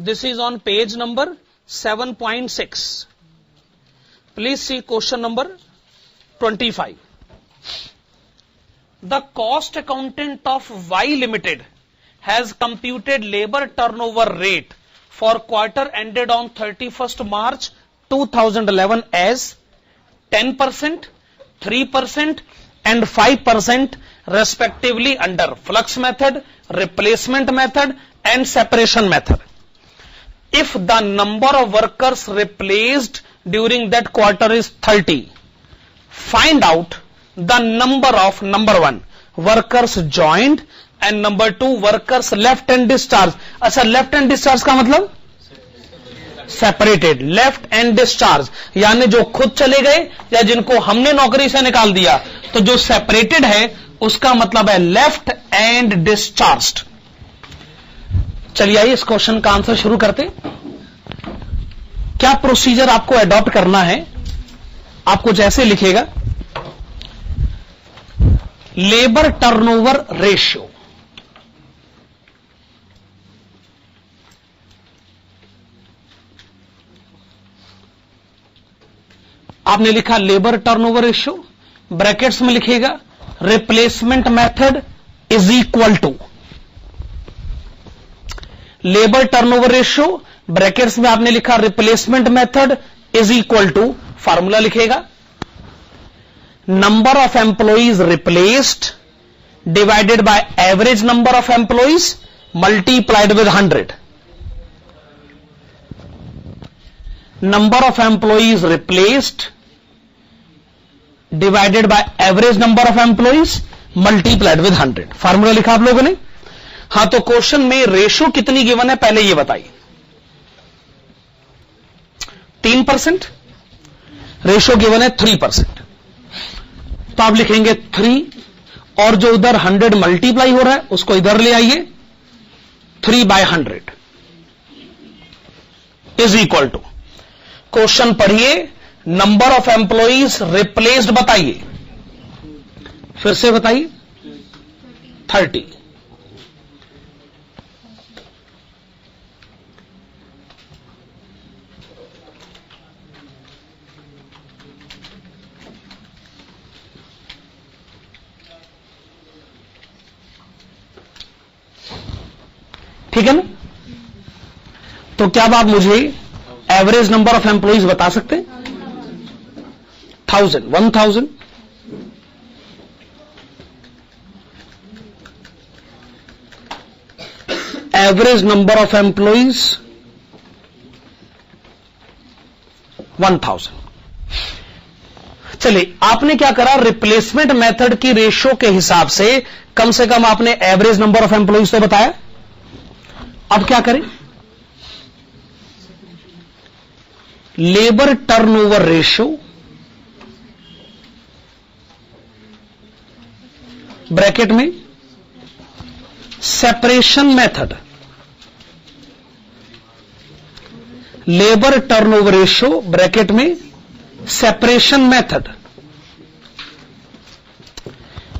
this is on page number 7.6। Please see question number 25। The cost accountant of Y Limited has computed labor turnover rate for quarter ended on 31st March 2011 as 10%, 3% and 5% respectively under flux method, replacement method and separation method. If the number of workers replaced during that quarter is 30, find out the number of number 1 workers joined and number 2 workers left and discharged। अच्छा, left and discharged का मतलब separated, left and discharge यानी जो खुद चले गए या जिनको हमने नौकरी से निकाल दिया। तो जो सेपरेटेड है उसका मतलब है लेफ्ट एंड डिस्चार्ज्ड। चलिए आइए इस क्वेश्चन का आंसर शुरू करते। क्या प्रोसीजर आपको अडॉप्ट करना है? आपको जैसे लिखेगा लेबर टर्नओवर रेशियो, आपने लिखा लेबर टर्नओवर रेशियो, ब्रैकेट्स में लिखेगा replacement method is equal to labour turnover ratio, brackets में आपने लिखा replacement method is equal to formula लिखेगा, number of employees replaced divided by average number of employees multiplied with 100. Number of employees replaced divided by average number of employees multiplied with 100. Formula लिखा आप लोगों ने. हां, तो question में ratio कितनी given है पहले ये बताइए. 3%. रेशो गिवन है 3%. तो आप लिखेंगे 3 और जो उधर 100 मल्टीप्लाई हो रहा है उसको इधर ले आइए, 3/100 इज इक्वल टू, क्वेश्चन पढ़िए, नंबर ऑफ एम्प्लॉइज रिप्लेस्ड बताइए, फिर से बताइए, 30. ठीक है ना. तो क्या आप मुझे एवरेज नंबर ऑफ एम्प्लॉइज बता सकते हैं? 1000. Average number of employees 1000. चलिए, आपने क्या करा, रिप्लेसमेंट मेथड की रेशियो के हिसाब से कम आपने एवरेज नंबर ऑफ एम्प्लॉइज तो बताया. अब क्या करें, लेबर टर्नओवर रेशियो ब्रैकेट में separation method, labour turnover ratio bracket में सेपरेशन मेथड.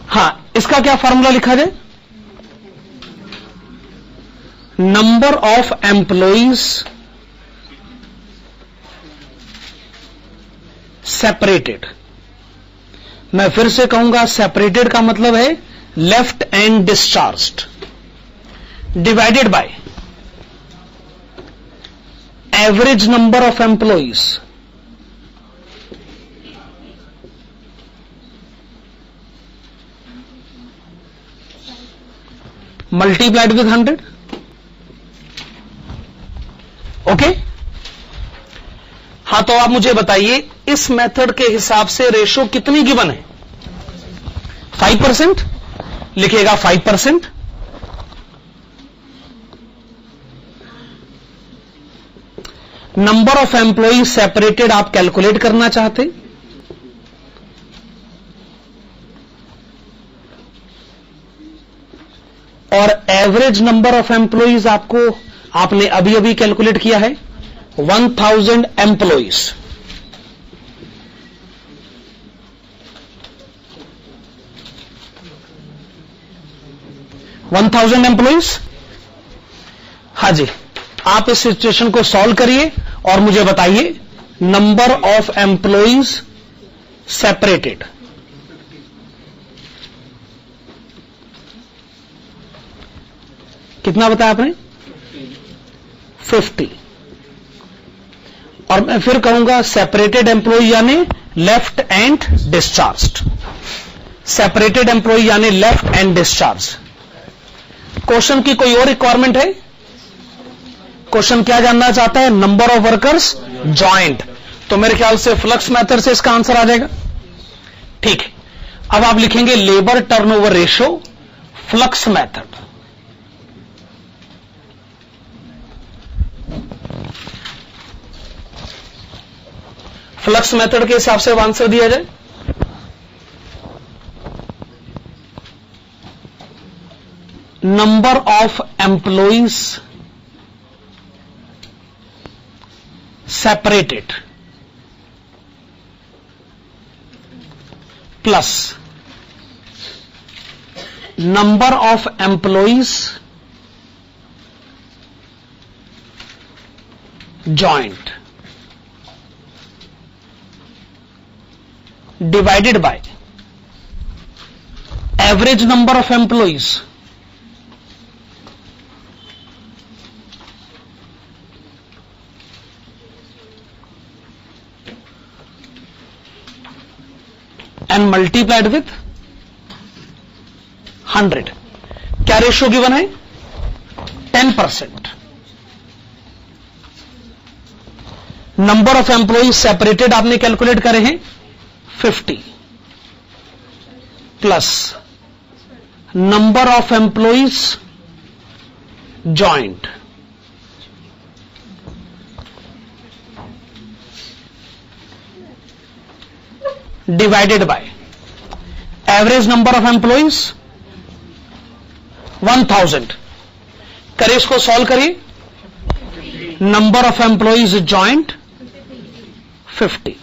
हां, इसका क्या फॉर्मूला लिखा जाए, नंबर ऑफ एम्प्लॉइज सेपरेटेड. मैं फिर से कहूंगा, सेपरेटेड का मतलब है left and discharged, divided by average number of employees multiplied with 100. Okay. हां, तो आप मुझे बताइए, इस मेथड के हिसाब से रेशो कितनी गिवन है? 5%. लिखेगा 5%. नंबर ऑफ एम्प्लॉई सेपरेटेड आप कैलकुलेट करना चाहते, और एवरेज नंबर ऑफ एम्प्लॉइज आपने अभी अभी कैलकुलेट किया है 1000 एम्प्लॉइज. हां जी, आप इस सिचुएशन को सॉल्व करिए और मुझे बताइए, नंबर ऑफ एम्प्लॉइज सेपरेटेड कितना बताया आपने? 50. और मैं फिर कहूंगा सेपरेटेड एम्प्लॉय यानी left and discharged. Separated employ यानी लेफ्ट एंड डिस्चार्ज. क्वेश्चन की कोई और रिक्वायरमेंट है? क्वेश्चन क्या जानना चाहता है? Number of workers joint. तो मेरे ख्याल से फ्लक्स मेथड से इसका आंसर आ जाएगा. ठीक है. अब आप लिखेंगे labour turnover ratio flux method. Flux method के हिसाब से अब आंसर दिया जाए. Number of employees separated plus number of employees joint divided by average number of employees and multiplied with 100। क्या रेशियो गिवन है? 10%। नंबर ऑफ एम्प्लॉइज सेपरेटेड आपने calculate करे हैं 50 plus number of employees joint divided by average number of employees 1000। करिए इसको solve करिए। Number of employees joint 50।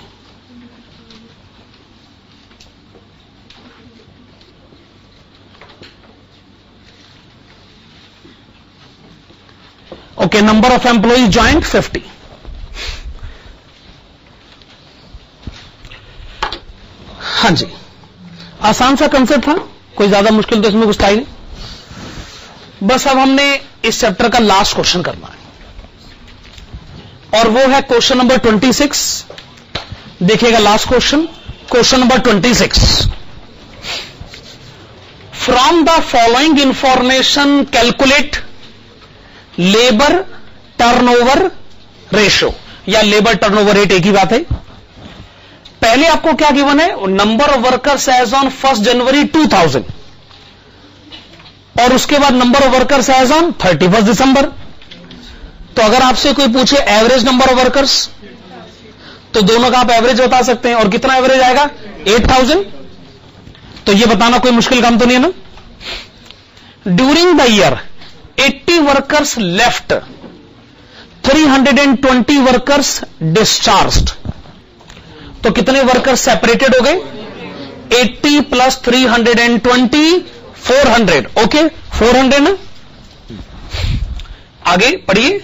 Okay, number of employees joint 50। हाँ जी, आसान सा कंसेप्ट था, कोई ज्यादा मुश्किल तो इसमें कुछ था ही नहीं। बस अब हमने इस चैप्टर का लास्ट क्वेश्चन करना है और वो है क्वेश्चन नंबर 26। देखिएगा last question, question number 26। From the following information calculate labour turnover ratio या लेबर टर्नओवर रेट, एक ही बात है। पहले आपको क्या गिवन है? Number of workers as on 1 January 2000 और उसके बाद number of workers as on 31 December. तो अगर आपसे कोई पूछे एवरेज नंबर ऑफ वर्कर्स, तो दोनों का आप एवरेज बता सकते हैं। और कितना एवरेज आएगा? 8000। तो ये बताना कोई मुश्किल काम तो नहीं है ना। During the year 80 workers left, 320 workers discharged. तो कितने वर्कर्स सेपरेटेड हो गए? 80 प्लस 320 400। ओके, 400 ना। आगे पढ़िए।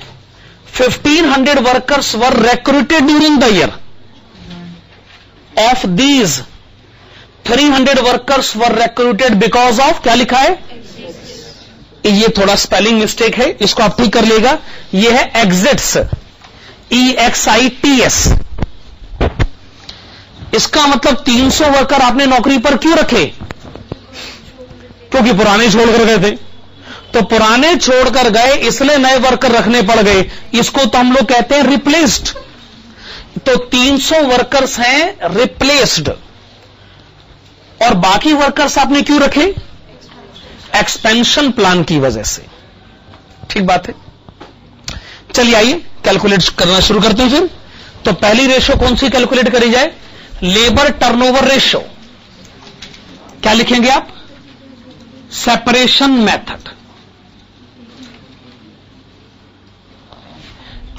1500 workers were recruited during the year. Of these 300 workers were recruited because of, क्या लिखा है? ये थोड़ा स्पेलिंग मिस्टेक है, इसको आप ठीक कर लेगा। ये है एग्जिट्स, EXITS। इसका मतलब 300 वर्कर आपने नौकरी पर क्यों रखे? क्योंकि पुराने छोड़कर गए थे। तो पुराने छोड़कर गए इसलिए नए वर्कर रखने पड़ गए। इसको तो हम लोग कहते हैं रिप्लेस्ड। तो 300 वर्कर्स हैं रिप्लेस्ड और बाकी वर्कर्स आपने क्यों रखे? एक्सपेंशन प्लान की वजह से। ठीक बात है। चलिए आइए कैलकुलेट करना शुरू करते हैं फिर। तो पहली रेशियो कौन सी कैलकुलेट करी जाए? Labour turnover ratio. क्या लिखेंगे आप? Separation method.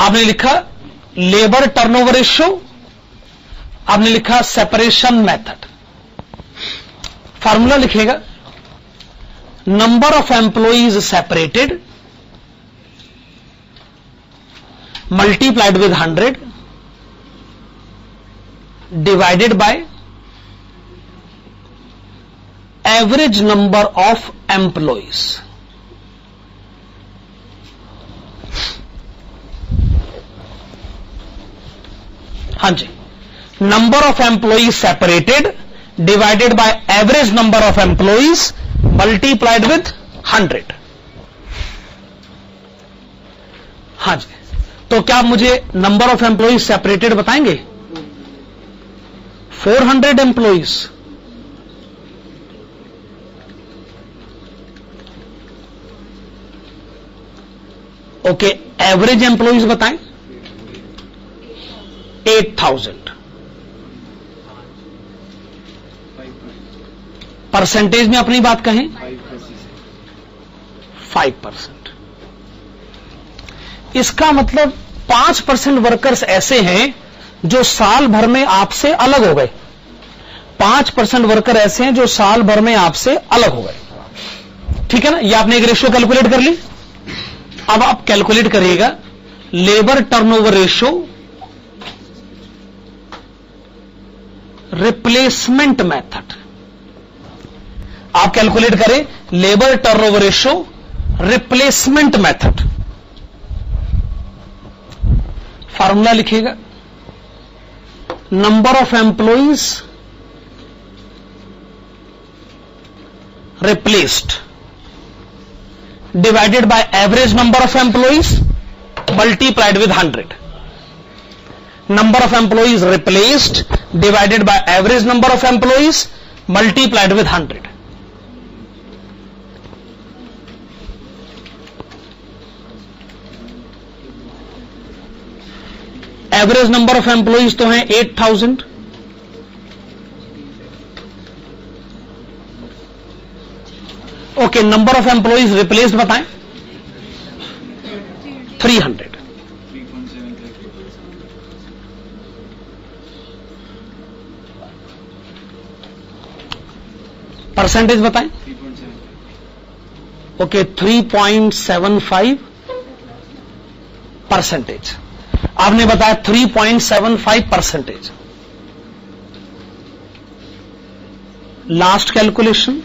आपने लिखा लेबर टर्नओवर रेशियो, आपने लिखा सेपरेशन मेथड। फार्मूला लिखेगा number of employees separated multiplied with 100 divided by average number of employees. हाँ जी, number of employees separated divided by average number of employees multiplied with 100। हाँ जी, तो क्या आप मुझे नंबर ऑफ एम्प्लॉइज सेपरेटेड बताएंगे? 400 employees. Okay, average employees बताएं। 8000। Percentage में अपनी बात कहें 5%। इसका मतलब 5% वर्कर्स ऐसे हैं जो साल भर में आपसे अलग हो गए। 5% वर्कर ऐसे हैं जो साल भर में आपसे अलग हो गए। ठीक है ना। ये आपने एक रेशियो कैलकुलेट कर ली। अब आप कैलकुलेट करिएगा labour turnover ratio replacement method. आप कैलकुलेट करें labour turnover ratio replacement method. Formula लिखिएगा number of employees replaced divided by average number of employees multiplied with 100. Number of employees replaced divided by average number of employees multiplied with 100. Average number of employees तो हैं 8000. Okay, number of employees replaced बताएं. 300. Percentage बताएं. Okay, 3.75%. आपने बताया 3.75%. Last calculation,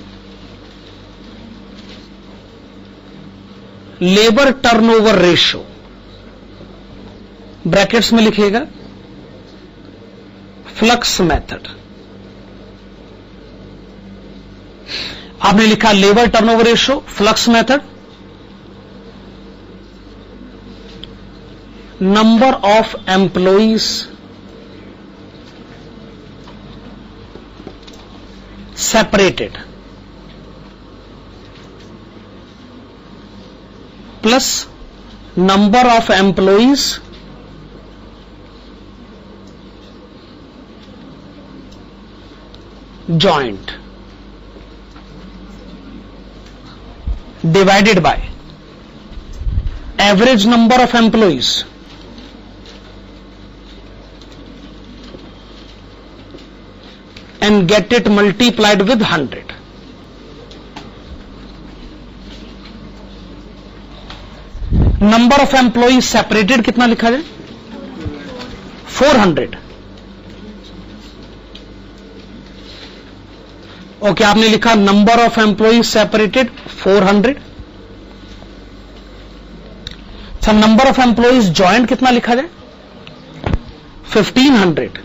labour turnover ratio brackets में लिखिएगा, flux method. आपने लिखा labour turnover ratio flux method, number of employees separated plus number of employees joint divided by average number of employees and get it multiplied with 100. Number of employees separated कितना लिखा जाए? 400. Okay, आपने लिखा number of employees separated 400. अच्छा, number of employees joint कितना लिखा जाए? 1500.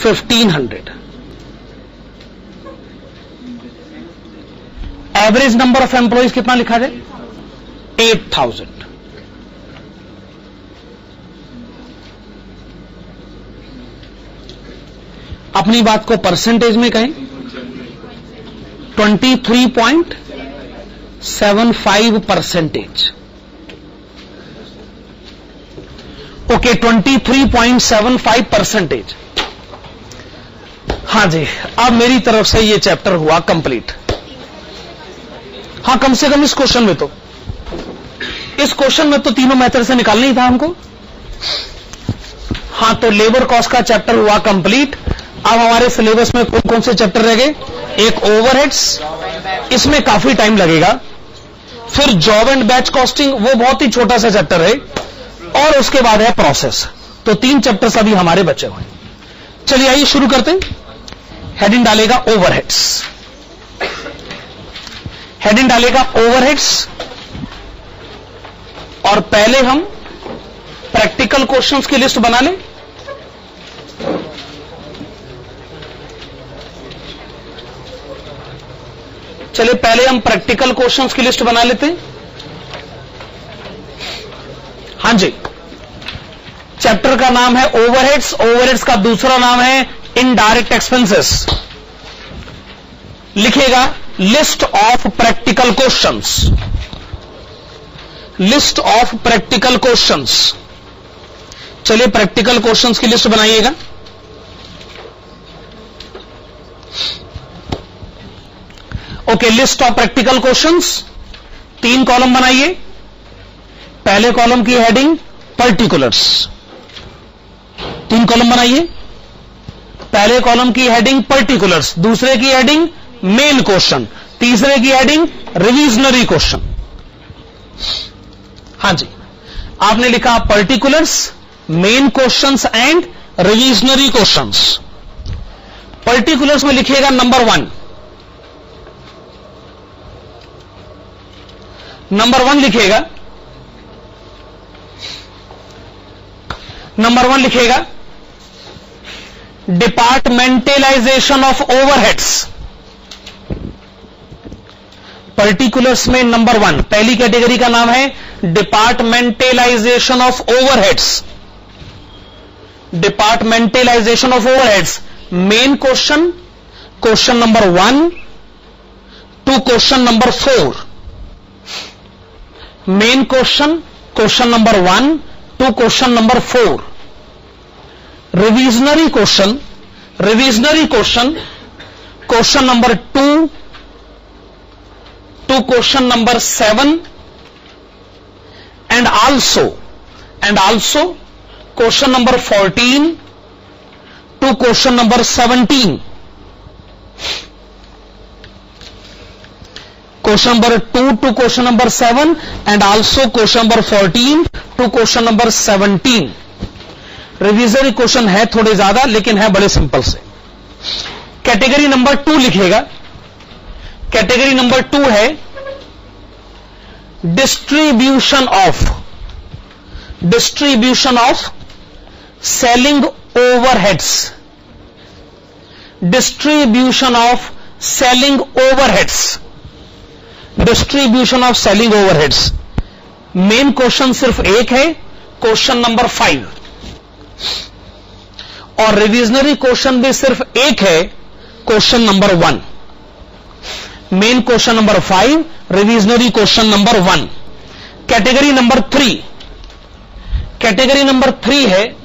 1500. Average number of employees कितना लिखा जाए? 8000. अपनी बात को परसेंटेज में कहें, 23.75%. ओके, 23.75%. हाँ जी, अब मेरी तरफ से ये चैप्टर हुआ कंप्लीट. हाँ, कम से कम इस क्वेश्चन में तो तीनों मेथड से निकालना ही था हमको. हाँ, तो लेबर कॉस्ट का चैप्टर हुआ कंप्लीट. अब हमारे सिलेबस में कौन कौन से चैप्टर रह गए? एक ओवरहेड्स, इसमें काफी टाइम लगेगा. फिर जॉब एंड बैच कॉस्टिंग, वो बहुत ही छोटा सा चैप्टर है. और उसके बाद है प्रोसेस. तो 3 चैप्टर्स अभी हमारे बचे हुए हैं. चलिए आइए शुरू करते हैं. हेडिंग डालेगा ओवरहेड्स. हेडिंग डालेगा ओवरहेड्स. और पहले हम प्रैक्टिकल क्वेश्चंस की लिस्ट बना लें. चलिए पहले हम प्रैक्टिकल क्वेश्चंस की लिस्ट बना लेते हैं. हां जी, चैप्टर का नाम है ओवरहेड्स. ओवरहेड्स का दूसरा नाम है इनडायरेक्ट एक्सपेंसेस. लिखेगा list of practical questions. List of practical questions. चलिए प्रैक्टिकल क्वेश्चंस की लिस्ट बनाइएगा. Okay, list of practical questions. 3 column बनाइए. पहले कॉलम की हेडिंग पर्टिकुलर्स. 3 कॉलम बनाइए. पहले कॉलम की हेडिंग पर्टिकुलर्स, दूसरे की हेडिंग मेन क्वेश्चन, तीसरे की हेडिंग रिविजनरी क्वेश्चन. हां जी, आपने लिखा particulars, main questions and revisionary questions. Particulars में लिखिएगा नंबर 1. नंबर 1 लिखिएगा. नंबर 1 लिखिएगा डिपार्टमेंटलाइजेशन ऑफ ओवरहेड्स. पर्टिकुलर्स में नंबर 1, पहली कैटेगरी का नाम है departmentalisation of overheads. Departmentalisation of overheads, main question, question number 1 to question number 4। Main question, question number 1 to question number 4। Revisionary question, revisionary question, question number 2 to question number 7 and also question number 14 to question number 17. Question number 2 to question number 7 and also question number 14 to question number 17. Revisionary question है थोड़े ज्यादा लेकिन है बड़े simple से। Category number 2 लिखेगा। Category number 2 है distribution of selling overheads. Distribution of selling overheads, distribution of selling overheads. Main question सिर्फ एक है, क्वेश्चन नंबर 5, और रिविजनरी क्वेश्चन भी सिर्फ एक है, question number 1। Main question number 5, revisionary question number 1। Category number 3, category number 3 है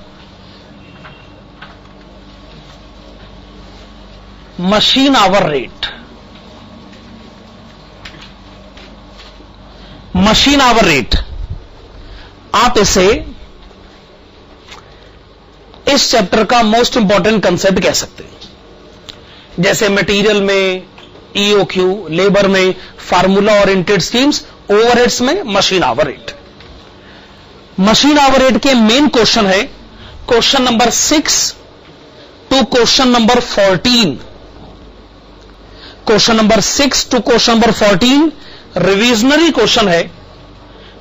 machine hour rate. Machine hour rate, आप इसे इस चैप्टर का मोस्ट इंपॉर्टेंट कंसेप्ट कह सकते हैं। जैसे मटेरियल में ईओक्यू, लेबर में फार्मूला ओरिएंटेड स्कीम्स, ओवरहेड्स में machine hour rate. Machine hour rate के मेन क्वेश्चन है question number 6 to question number 14। Question number 6 to question number 14। Revisionary question है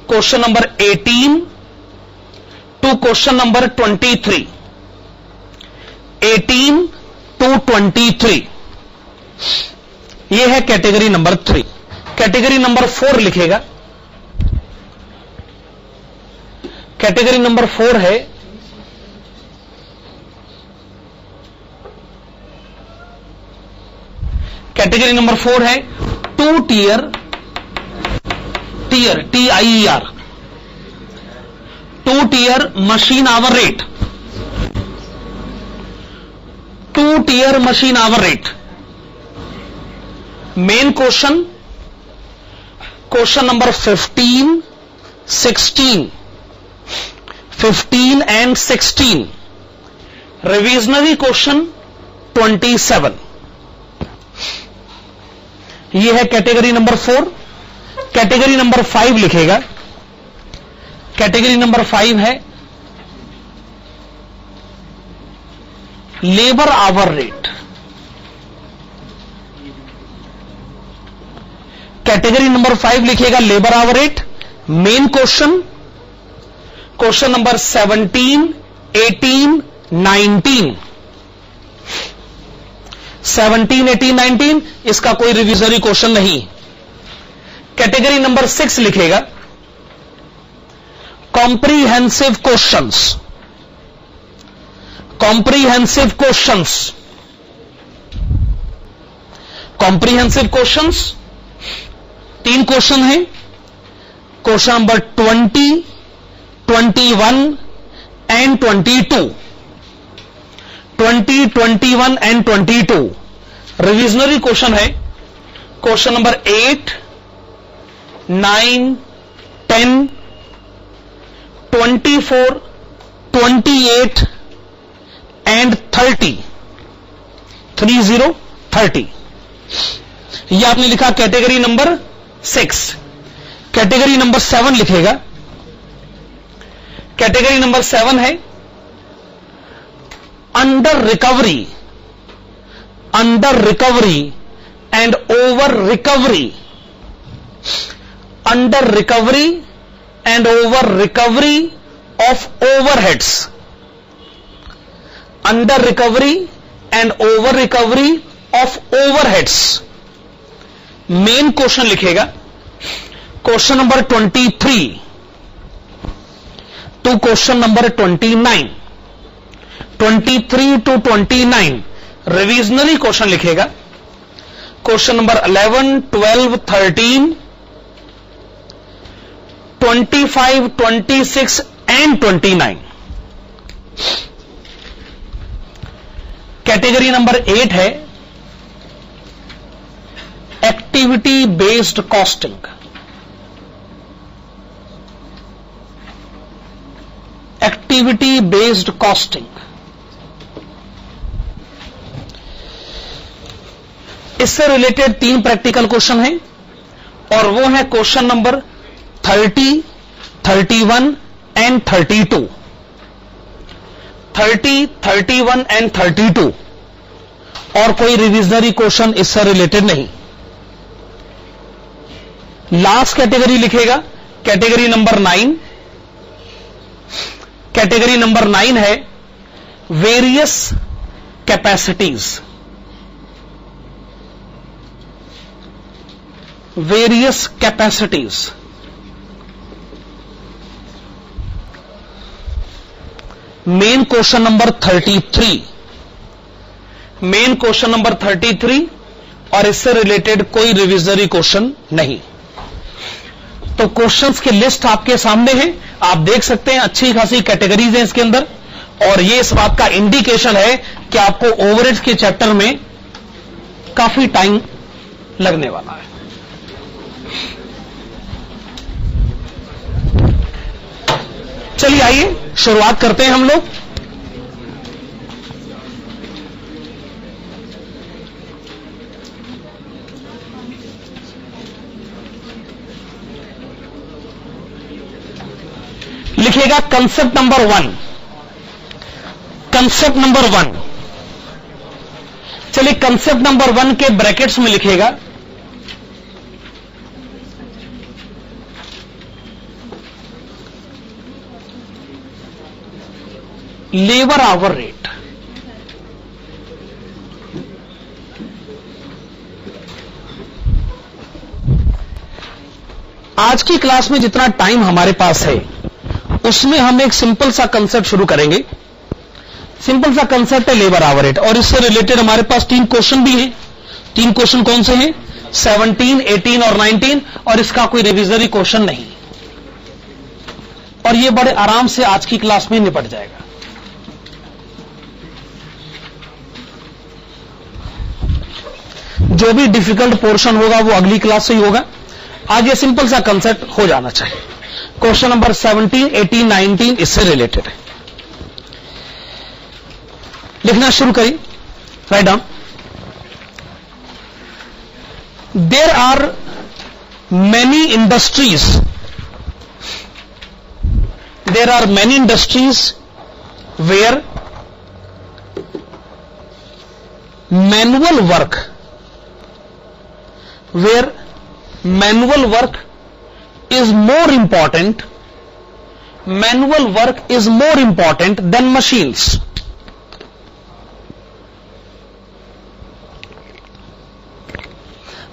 question number 18 to question number 23। 18 to 23, यह है category number 3। Category number 4 लिखेगा। Category number 4 है category number 4 है two tier, TIER, two tier machine hour rate. Two tier machine hour rate. Main question, question number 15, 16 and 16। Revisionary question 27। यह है category number 4। Category number 5 लिखेगा। Category number 5 है labour hour rate. Category number 5 लिखेगा labour hour rate. Main question, question number 17, 18, 19। 17, 18, 19, इसका कोई revisionary question नहीं। Category number 6 लिखेगा comprehensive questions. Comprehensive questions, comprehensive questions 3 question हैं। Question number 20, 21 and 22। 20, 21 and 22। Revisionary question है question number 8, 9, 10, 24, 28 and 30। 30, 30। यह आपने लिखा कैटेगरी नंबर 6। कैटेगरी नंबर 7 लिखेगा। कैटेगरी नंबर 7 है under recovery, under recovery and over recovery. Under recovery and over recovery of overheads. Under recovery and over recovery of overheads. Main question लिखेगा question number 23 to question number 29, 23 to 29 revisionary question लिखेगा। Question number 11, 12, 13, 25, 26 and 29। Category number 8 है activity based costing. Activity based costing, इससे related 3 practical question हैं और वो है question number 30, 31 and 32। 30, 31 and 32 और कोई रिविजनरी क्वेश्चन इससे रिलेटेड नहीं। लास्ट कैटेगरी लिखेगा कैटेगरी नंबर 9। कैटेगरी नंबर 9 है various capacities. Various capacities, main question number 33। Main question number 33 और इससे रिलेटेड कोई रिविजनरी क्वेश्चन नहीं। तो क्वेश्चंस की लिस्ट आपके सामने है, आप देख सकते हैं अच्छी खासी कैटेगरीज हैं इसके अंदर और ये इस बात का इंडिकेशन है कि आपको ओवरहेड्स के चैप्टर में काफी टाइम लगने वाला है। चलिए आइए शुरुआत करते हैं हम लोग। लिखिएगा कंसेप्ट नंबर 1। कंसेप्ट नंबर 1, चलिए कंसेप्ट नंबर 1 के ब्रैकेट्स में लिखिएगा लेबर आवर रेट। आज की क्लास में जितना टाइम हमारे पास है उसमें हम एक सिंपल सा कंसेप्ट शुरू करेंगे। सिंपल सा कंसेप्ट है लेबर आवर रेट और इससे रिलेटेड हमारे पास 3 क्वेश्चन भी हैं। 3 क्वेश्चन कौन से हैं? 17, 18 और 19 और इसका कोई रिविजनरी क्वेश्चन नहीं और ये बड़े आराम से आज की क्लास में निपट जाएगा। जो भी डिफिकल्ट पोर्शन होगा वो अगली क्लास से ही होगा। आज ये सिंपल सा कंसेप्ट हो जाना चाहिए। क्वेश्चन नंबर 17, 18, 19 इससे रिलेटेड है। लिखना शुरू करिए, write down. There are many industries, there are many industries where manual work, where manual work is more important, manual work is more important than machines.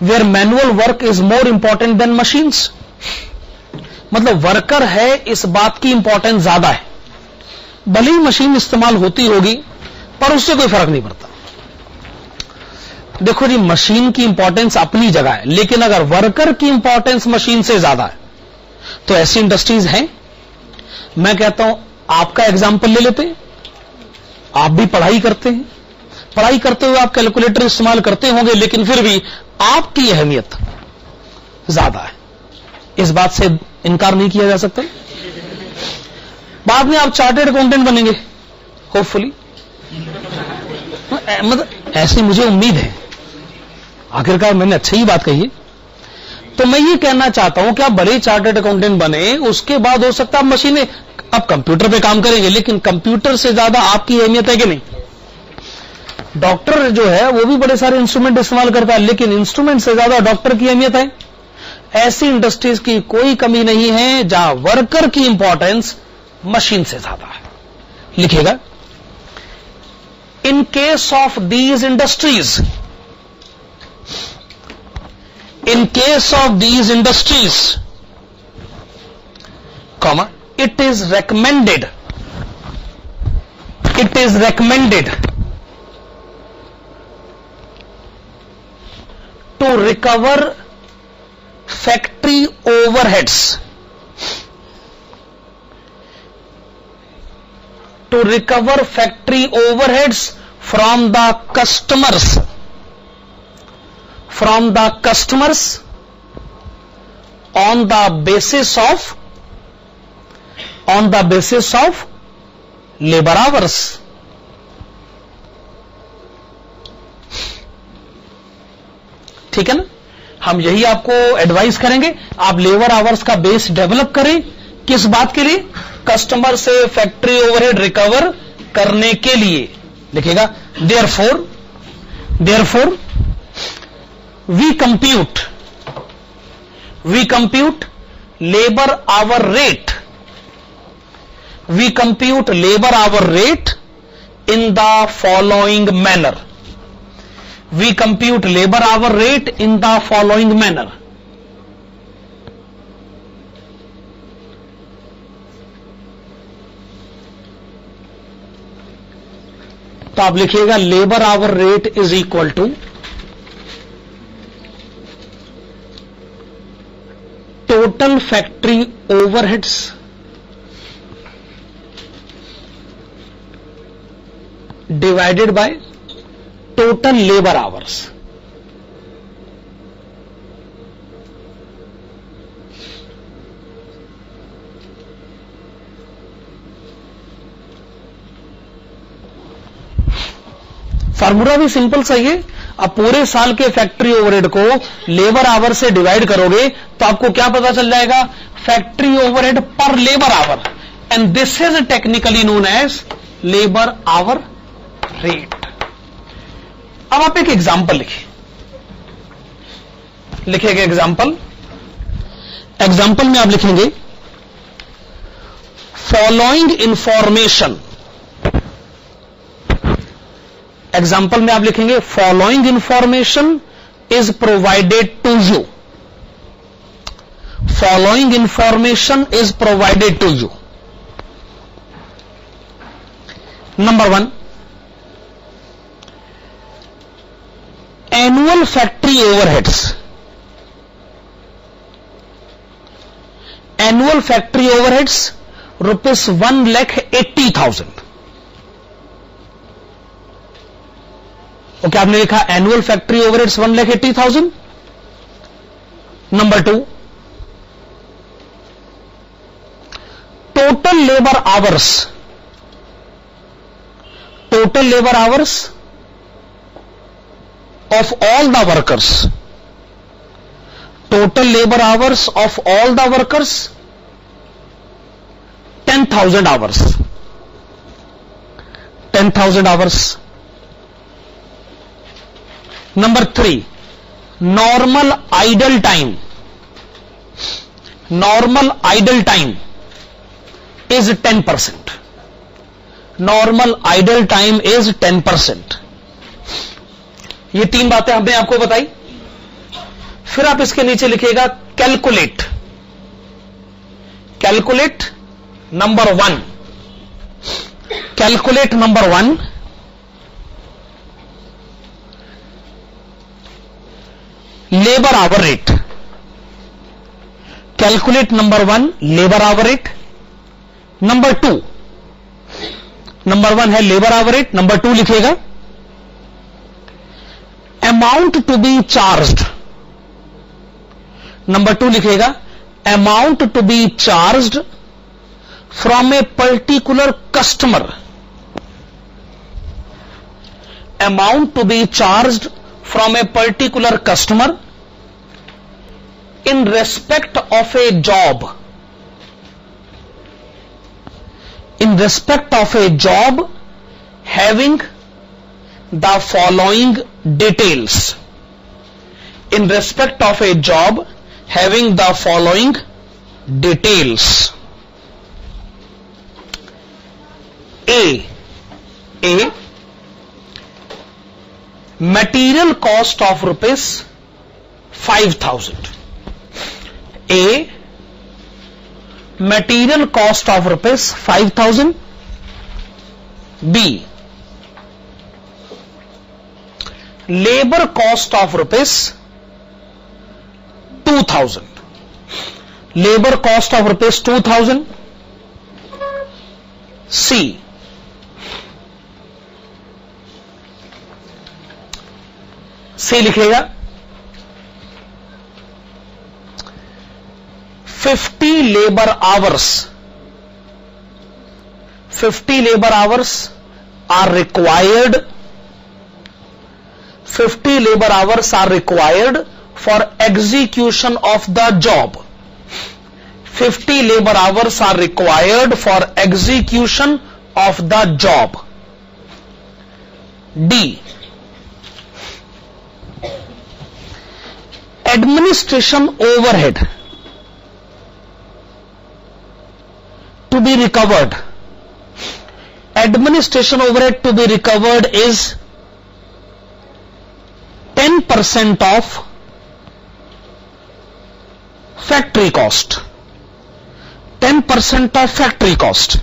Where manual work is more important than machines, मतलब worker है इस बात की importance ज्यादा है, भले ही machine इस्तेमाल होती होगी पर उससे कोई फर्क नहीं पड़ता। देखो जी, मशीन की इंपॉर्टेंस अपनी जगह है लेकिन अगर वर्कर की इंपॉर्टेंस मशीन से ज्यादा है तो ऐसी इंडस्ट्रीज हैं। मैं कहता हूं आपका एग्जांपल ले लेते हैं। आप भी पढ़ाई करते हैं, पढ़ाई करते हुए आप कैलकुलेटर इस्तेमाल करते होंगे लेकिन फिर भी आपकी अहमियत ज्यादा है, इस बात से इनकार नहीं किया जा सकता। बाद में आप चार्टर्ड अकाउंटेंट बनेंगे होपफुली, मतलब ऐसी मुझे उम्मीद है। आखिरकार मैंने अच्छी ही बात कही है। तो मैं ये कहना चाहता हूं कि आप बड़े चार्टर्ड अकाउंटेंट बने, उसके बाद हो सकता है आप मशीनें, आप कंप्यूटर पे काम करेंगे लेकिन कंप्यूटर से ज्यादा आपकी अहमियत है कि नहीं। डॉक्टर जो है वो भी बड़े सारे इंस्ट्रूमेंट इस्तेमाल करता है लेकिन इंस्ट्रूमेंट से ज्यादा डॉक्टर की अहमियत है। ऐसी इंडस्ट्रीज की कोई कमी नहीं है जहां वर्कर की इंपॉर्टेंस मशीन से ज्यादा है। लिखेगा in case of these industries, In case of these industries, comma, it is recommended to recover factory overheads from the customers on the basis of labor hours. ठीक है ना, हम यही आपको एडवाइस करेंगे, आप लेबर आवर्स का बेस डेवलप करें। किस बात के लिए? कस्टमर से फैक्ट्री ओवरहेड रिकवर करने के लिए। लिखेगा therefore we compute labour hour rate in the following manner. We compute labor hour rate in the following manner. तो आप लिखिएगा labour hour rate is equal to total factory overheads divided by total labor hours. Formula भी simple सही है। अब पूरे साल के फैक्ट्री ओवरहेड को लेबर आवर से डिवाइड करोगे तो आपको क्या पता चल जाएगा? फैक्ट्री ओवरहेड पर labour hour, and this is technically known as labour hour rate. अब आप एक एग्जाम्पल लिखेंगे एग्जाम्पल में आप लिखेंगे फॉलोइंग इंफॉर्मेशन। एग्जाम्पल में आप लिखेंगे following information is provided to you. Following information is provided to you. Number 1, annual factory overheads. Annual factory overheads ₹1,80,000। Okay, आपने लिखा annual factory overheads 1,80,000। Number 2, total labour hours of all the workers, total labor hours of all the workers 10,000 hours. 10,000 hours. Number 3, normal idle time. Normal idle time is 10%. Normal idle time is 10%. ये 3 बातें हमने आपको बताई। फिर आप इसके नीचे लिखिएगा calculate number 1। Calculate number 1 labour hour rate. Calculate number 1 labour hour rate. Number 2, number 1 है लेबर आवर रेट। नंबर 2 लिखिएगा amount to be charged. Number 2 लिखिएगा amount to be charged from a particular customer. Amount to be charged from a particular customer in respect of a job, having the following details. In respect of a job having the following details. A material cost of 5,000. A, material cost of rupees 5,000. B, labor cost of rupees 2,000. Labor cost of rupees 2,000. C, C लिखेगा 50 labor hours. 50 labor hours are required. 50 labor hours are required for execution of the job. 50 labor hours are required for execution of the job. D, administration overhead to be recovered. Administration overhead to be recovered is 10% of factory cost. 10% of factory cost.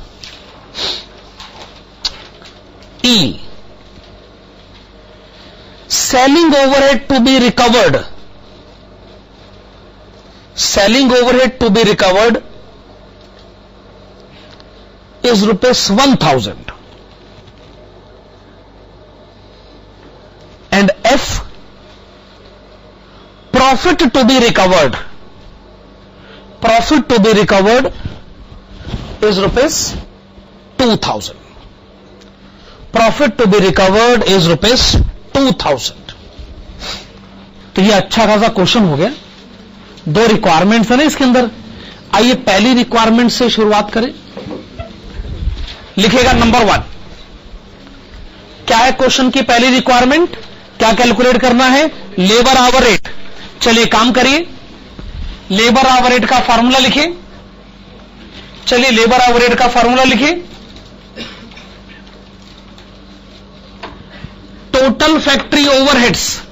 E, selling overhead to be recovered. Selling overhead to be recovered is rupees 1,000. And F, profit to be recovered. Profit to be recovered is rupees 2,000. Profit to be recovered is rupees 2,000. तो ये अच्छा खासा question हो गया. 2 requirements है ना इसके अंदर. आइए पहली रिक्वायरमेंट से शुरुआत करें. लिखेगा नंबर 1. क्या है क्वेश्चन की पहली रिक्वायरमेंट? क्या कैलकुलेट करना है? Labour hour rate. चलिए काम करिए. लेबर आवर रेट का फार्मूला लिखिए. चलिए लेबर आवर रेट का फार्मूला लिखिए. Total factory overheads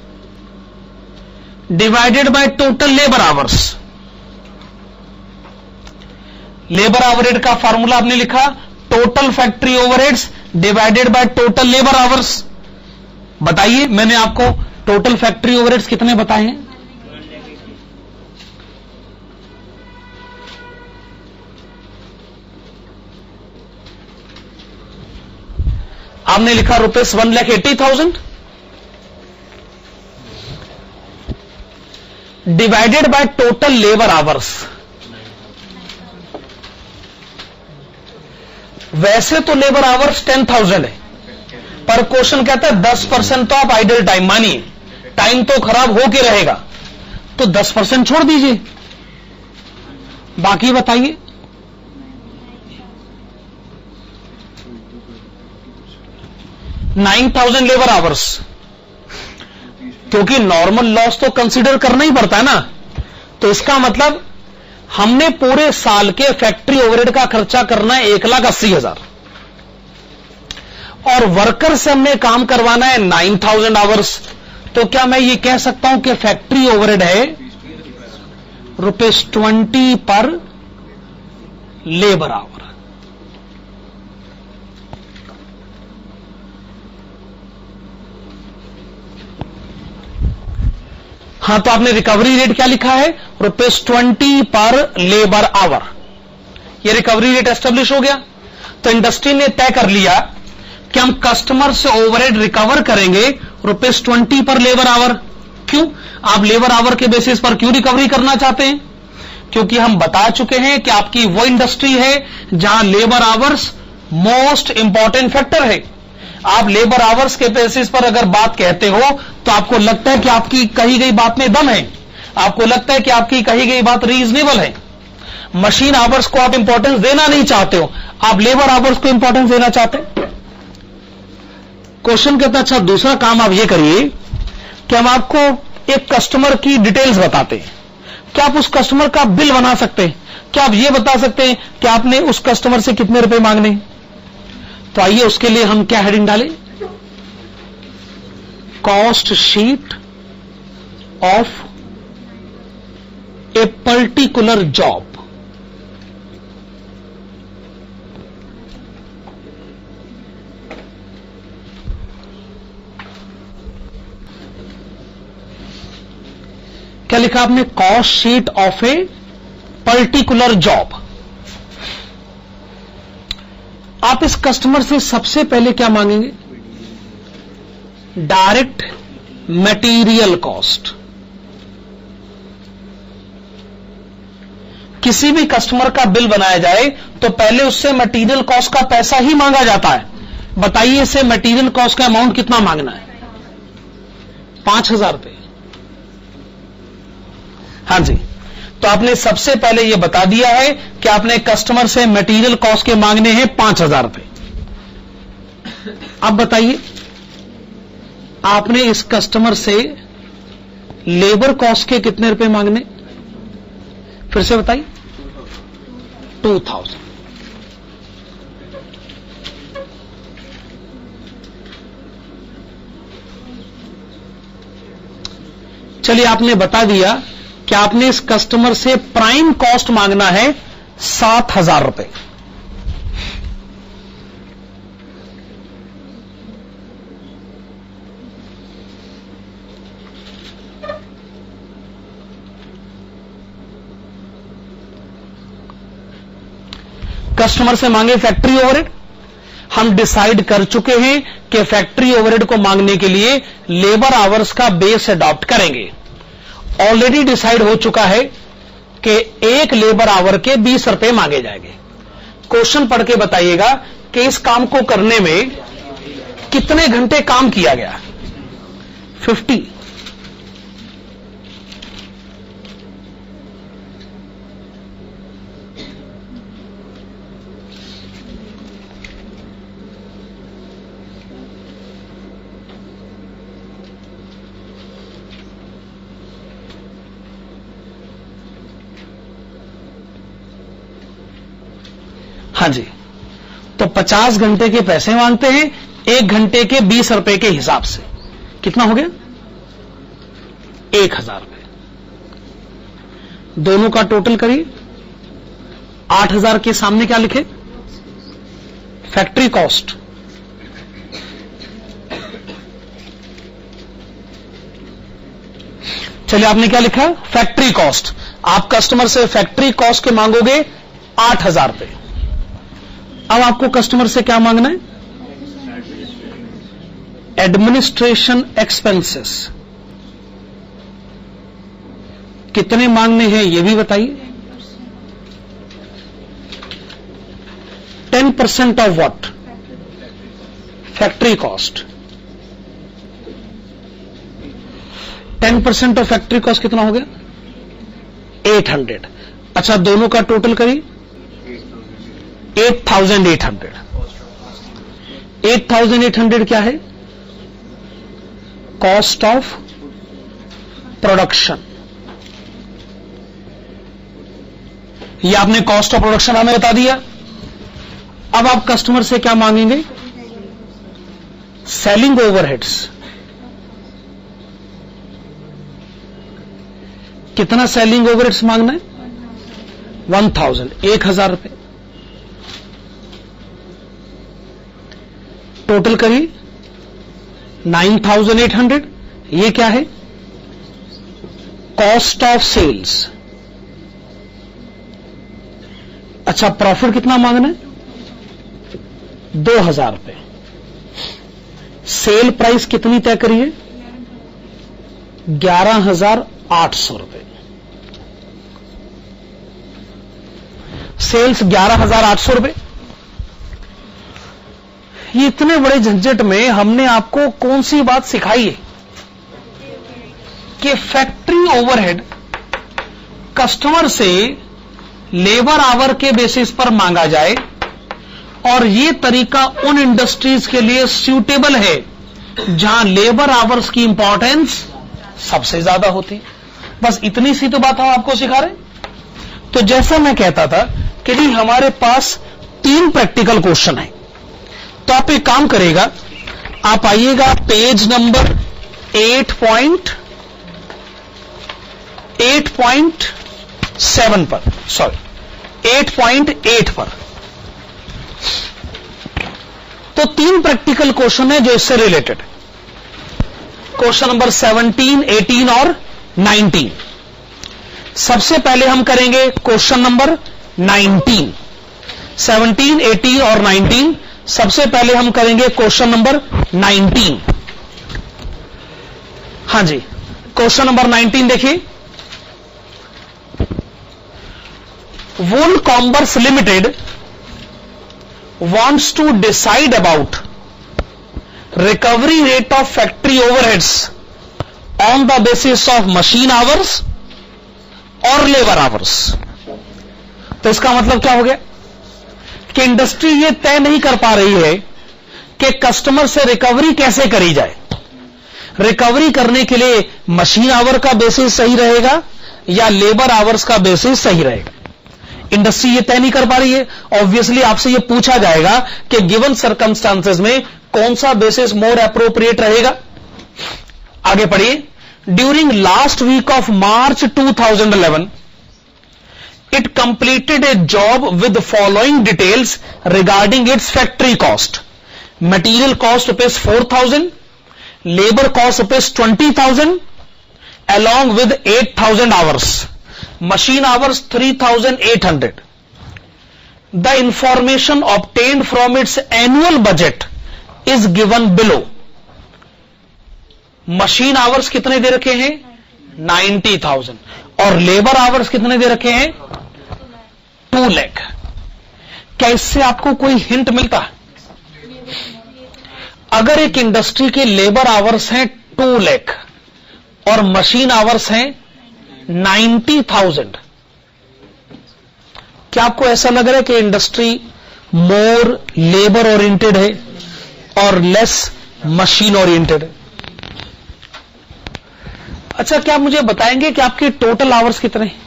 divided by total labour hours. Labour hour rate का फार्मूला आपने लिखा total factory overheads divided by total labour hours. बताइए मैंने आपको टोटल फैक्ट्री ओवरहेड्स कितने बताए हैं? आपने लिखा rupees 1,80,000 divided by total labour hours. वैसे तो लेबर आवर्स 10,000 है, पर क्वेश्चन कहता है 10% तो आप आइडल टाइम मानिए. टाइम तो खराब हो के रहेगा, तो 10% छोड़ दीजिए. बाकी बताइए. $9,000 लेबर आवर्स, क्योंकि नॉर्मल लॉस तो कंसीडर करना ही पड़ता है ना. तो इसका मतलब हमने पूरे साल के फैक्ट्री ओवरहेड का खर्चा करना है 1,80,000 और वर्कर से हमने काम करवाना है 9,000 आवर्स. तो क्या मैं ये कह सकता हूं कि फैक्ट्री ओवरहेड है ₹20 पर लेबर आवर. हां, तो आपने रिकवरी रेट क्या लिखा है? ₹20 पर लेबर आवर. ये रिकवरी रेट एस्टेब्लिश हो गया. तो इंडस्ट्री ने तय कर लिया कि हम कस्टमर से ओवरहेड रिकवर करेंगे ₹20 पर लेबर आवर. क्यों? आप लेबर आवर के बेसिस पर क्यों रिकवरी करना चाहते हैं? क्योंकि हम बता चुके हैं कि आपकी वो इंडस्ट्री है जहां labour hours most important factor है. आप लेबर आवर्स के बेसिस पर अगर बात कहते हो तो आपको लगता है कि आपकी कही गई बात में दम है, आपको लगता है कि आपकी कही गई बात रीजनेबल है. मशीन आवर्स को आप इंपॉर्टेंस देना नहीं चाहते हो, आप लेबर आवर्स को इंपॉर्टेंस देना चाहते हैं. क्वेश्चन कहता है अच्छा दूसरा काम आप ये करिए कि हम आपको एक कस्टमर की डिटेल्स बताते हैं. क्या आप उस कस्टमर का बिल बना सकते हैं? क्या आप ये बता सकते हैं कि आपने उस कस्टमर से कितने रुपए मांगने? तो आइए उसके लिए हम क्या हेडिंग डालें? Cost sheet of a particular job, क्या लिखा आपने? Cost sheet of a particular job. आप इस कस्टमर से सबसे पहले क्या मांगेंगे? Direct material cost. किसी भी कस्टमर का बिल बनाया जाए तो पहले उससे मटेरियल कॉस्ट का पैसा ही मांगा जाता है। बताइए इसे मटेरियल कॉस्ट का अमाउंट कितना मांगना है? 5,000 रुपए। हाँ जी, तो आपने सबसे पहले यह बता दिया है कि आपने कस्टमर से मटेरियल कॉस्ट के मांगने हैं 5,000 रुपए। अब बताइए आपने इस कस्टमर से लेबर कॉस्ट के कितने रुपए मांगने? फिर से बताइए। 2,000। चलिए आपने बता दिया कि आपने इस कस्टमर से प्राइम कॉस्ट मांगना है 7,000 रुपए। कस्टमर से मांगे फैक्ट्री ओवरहेड। हम डिसाइड कर चुके हैं कि फैक्ट्री ओवरहेड को मांगने के लिए लेबर आवर्स का बेस अडॉप्ट करेंगे। ऑलरेडी डिसाइड हो चुका है कि एक लेबर आवर के 20 रुपए मांगे जाएंगे। क्वेश्चन पढ़ के बताइएगा कि इस काम को करने में कितने घंटे काम किया गया? 50। हाँ जी, तो 50 घंटे के पैसे मांगते हैं, 1 घंटे के 20 रुपए के हिसाब से। कितना हो गया? 1,000 रुपए। दोनों का टोटल करिए। 8,000 के सामने क्या लिखे? Factory cost. चलिए आपने क्या लिखा? Factory cost. आप कस्टमर से फैक्ट्री कॉस्ट के मांगोगे 8,000 रुपए। अब आपको कस्टमर से क्या मांगना है? Administration expenses. कितने मांगने हैं यह भी बताइए। 10% of what? Factory cost. 10% of factory cost कितना हो गया? 800। अच्छा, दोनों का टोटल करिए। 8,800। 8,800 क्या है? Cost of production. ये आपने कॉस्ट ऑफ प्रोडक्शन हमें बता दिया। अब आप कस्टमर से क्या मांगेंगे? Selling overheads. कितना सेलिंग ओवरहेड्स मांगना है? 1,000। 1,000 रुपए। टोटल करिए 9,800। ये क्या है? Cost of sales. अच्छा, प्रॉफिट कितना मांगना है? 2,000 रुपए। सेल प्राइस कितनी तय करिए? 11,800 रुपए। सेल्स 11,800 रुपए। ये इतने बड़े झंझट में हमने आपको कौन सी बात सिखाई है कि फैक्ट्री ओवरहेड कस्टमर से लेबर आवर के बेसिस पर मांगा जाए, और ये तरीका उन इंडस्ट्रीज के लिए सूटेबल है जहां लेबर आवर्स की इंपॉर्टेंस सबसे ज्यादा होती है। बस इतनी सी तो बात हम आपको सिखा रहे। तो जैसा मैं कहता था कि जी हमारे पास 3 प्रैक्टिकल क्वेश्चन है, तो आप एक काम करेगा, आप आइएगा पेज नंबर 8.8 7 पर, सॉरी 8.8 पर। तो 3 प्रैक्टिकल क्वेश्चन है जो इससे रिलेटेड। क्वेश्चन नंबर 17, 18 और 19। सबसे पहले हम करेंगे क्वेश्चन नंबर 19। 17, 18 और 19। सबसे पहले हम करेंगे क्वेश्चन नंबर 19। हां जी, क्वेश्चन नंबर 19 देखिए। Wool commerce limited wants to decide about recovery rate of factory overheads on the basis of machine hours और लेबर आवर्स। तो इसका मतलब क्या हो गया कि इंडस्ट्री ये तय नहीं कर पा रही है कि कस्टमर से रिकवरी कैसे करी जाए। रिकवरी करने के लिए मशीन आवर का बेसिस सही रहेगा या लेबर आवर्स का बेसिस सही रहेगा। इंडस्ट्री ये तय नहीं कर पा रही है। ऑब्वियसली आपसे ये पूछा जाएगा कि गिवन सर्कमस्टांसेस में कौन सा बेसिस मोर एप्रोप्रिएट रहेगा। आगे पढ़िए। During last week of March 2011 it completed a job with the following details regarding its factory cost. Material cost rupees 4,000, labor cost rupees 20,000 along with 8,000 hours. Machine hours 3,800. The information obtained from its annual budget is given below. Machine hours कितने दे रखे हैं 90,000 और labour hours कितने दे रखे हैं 2 लाख। क्या इससे आपको कोई हिंट मिलता है? अगर एक इंडस्ट्री के लेबर आवर्स हैं 2 लाख और मशीन आवर्स हैं 90,000, क्या आपको ऐसा लग रहा है कि इंडस्ट्री मोर लेबर ओरिएंटेड है और लेस मशीन ओरिएंटेड है? अच्छा, क्या आप मुझे बताएंगे कि आपके टोटल आवर्स कितने हैं?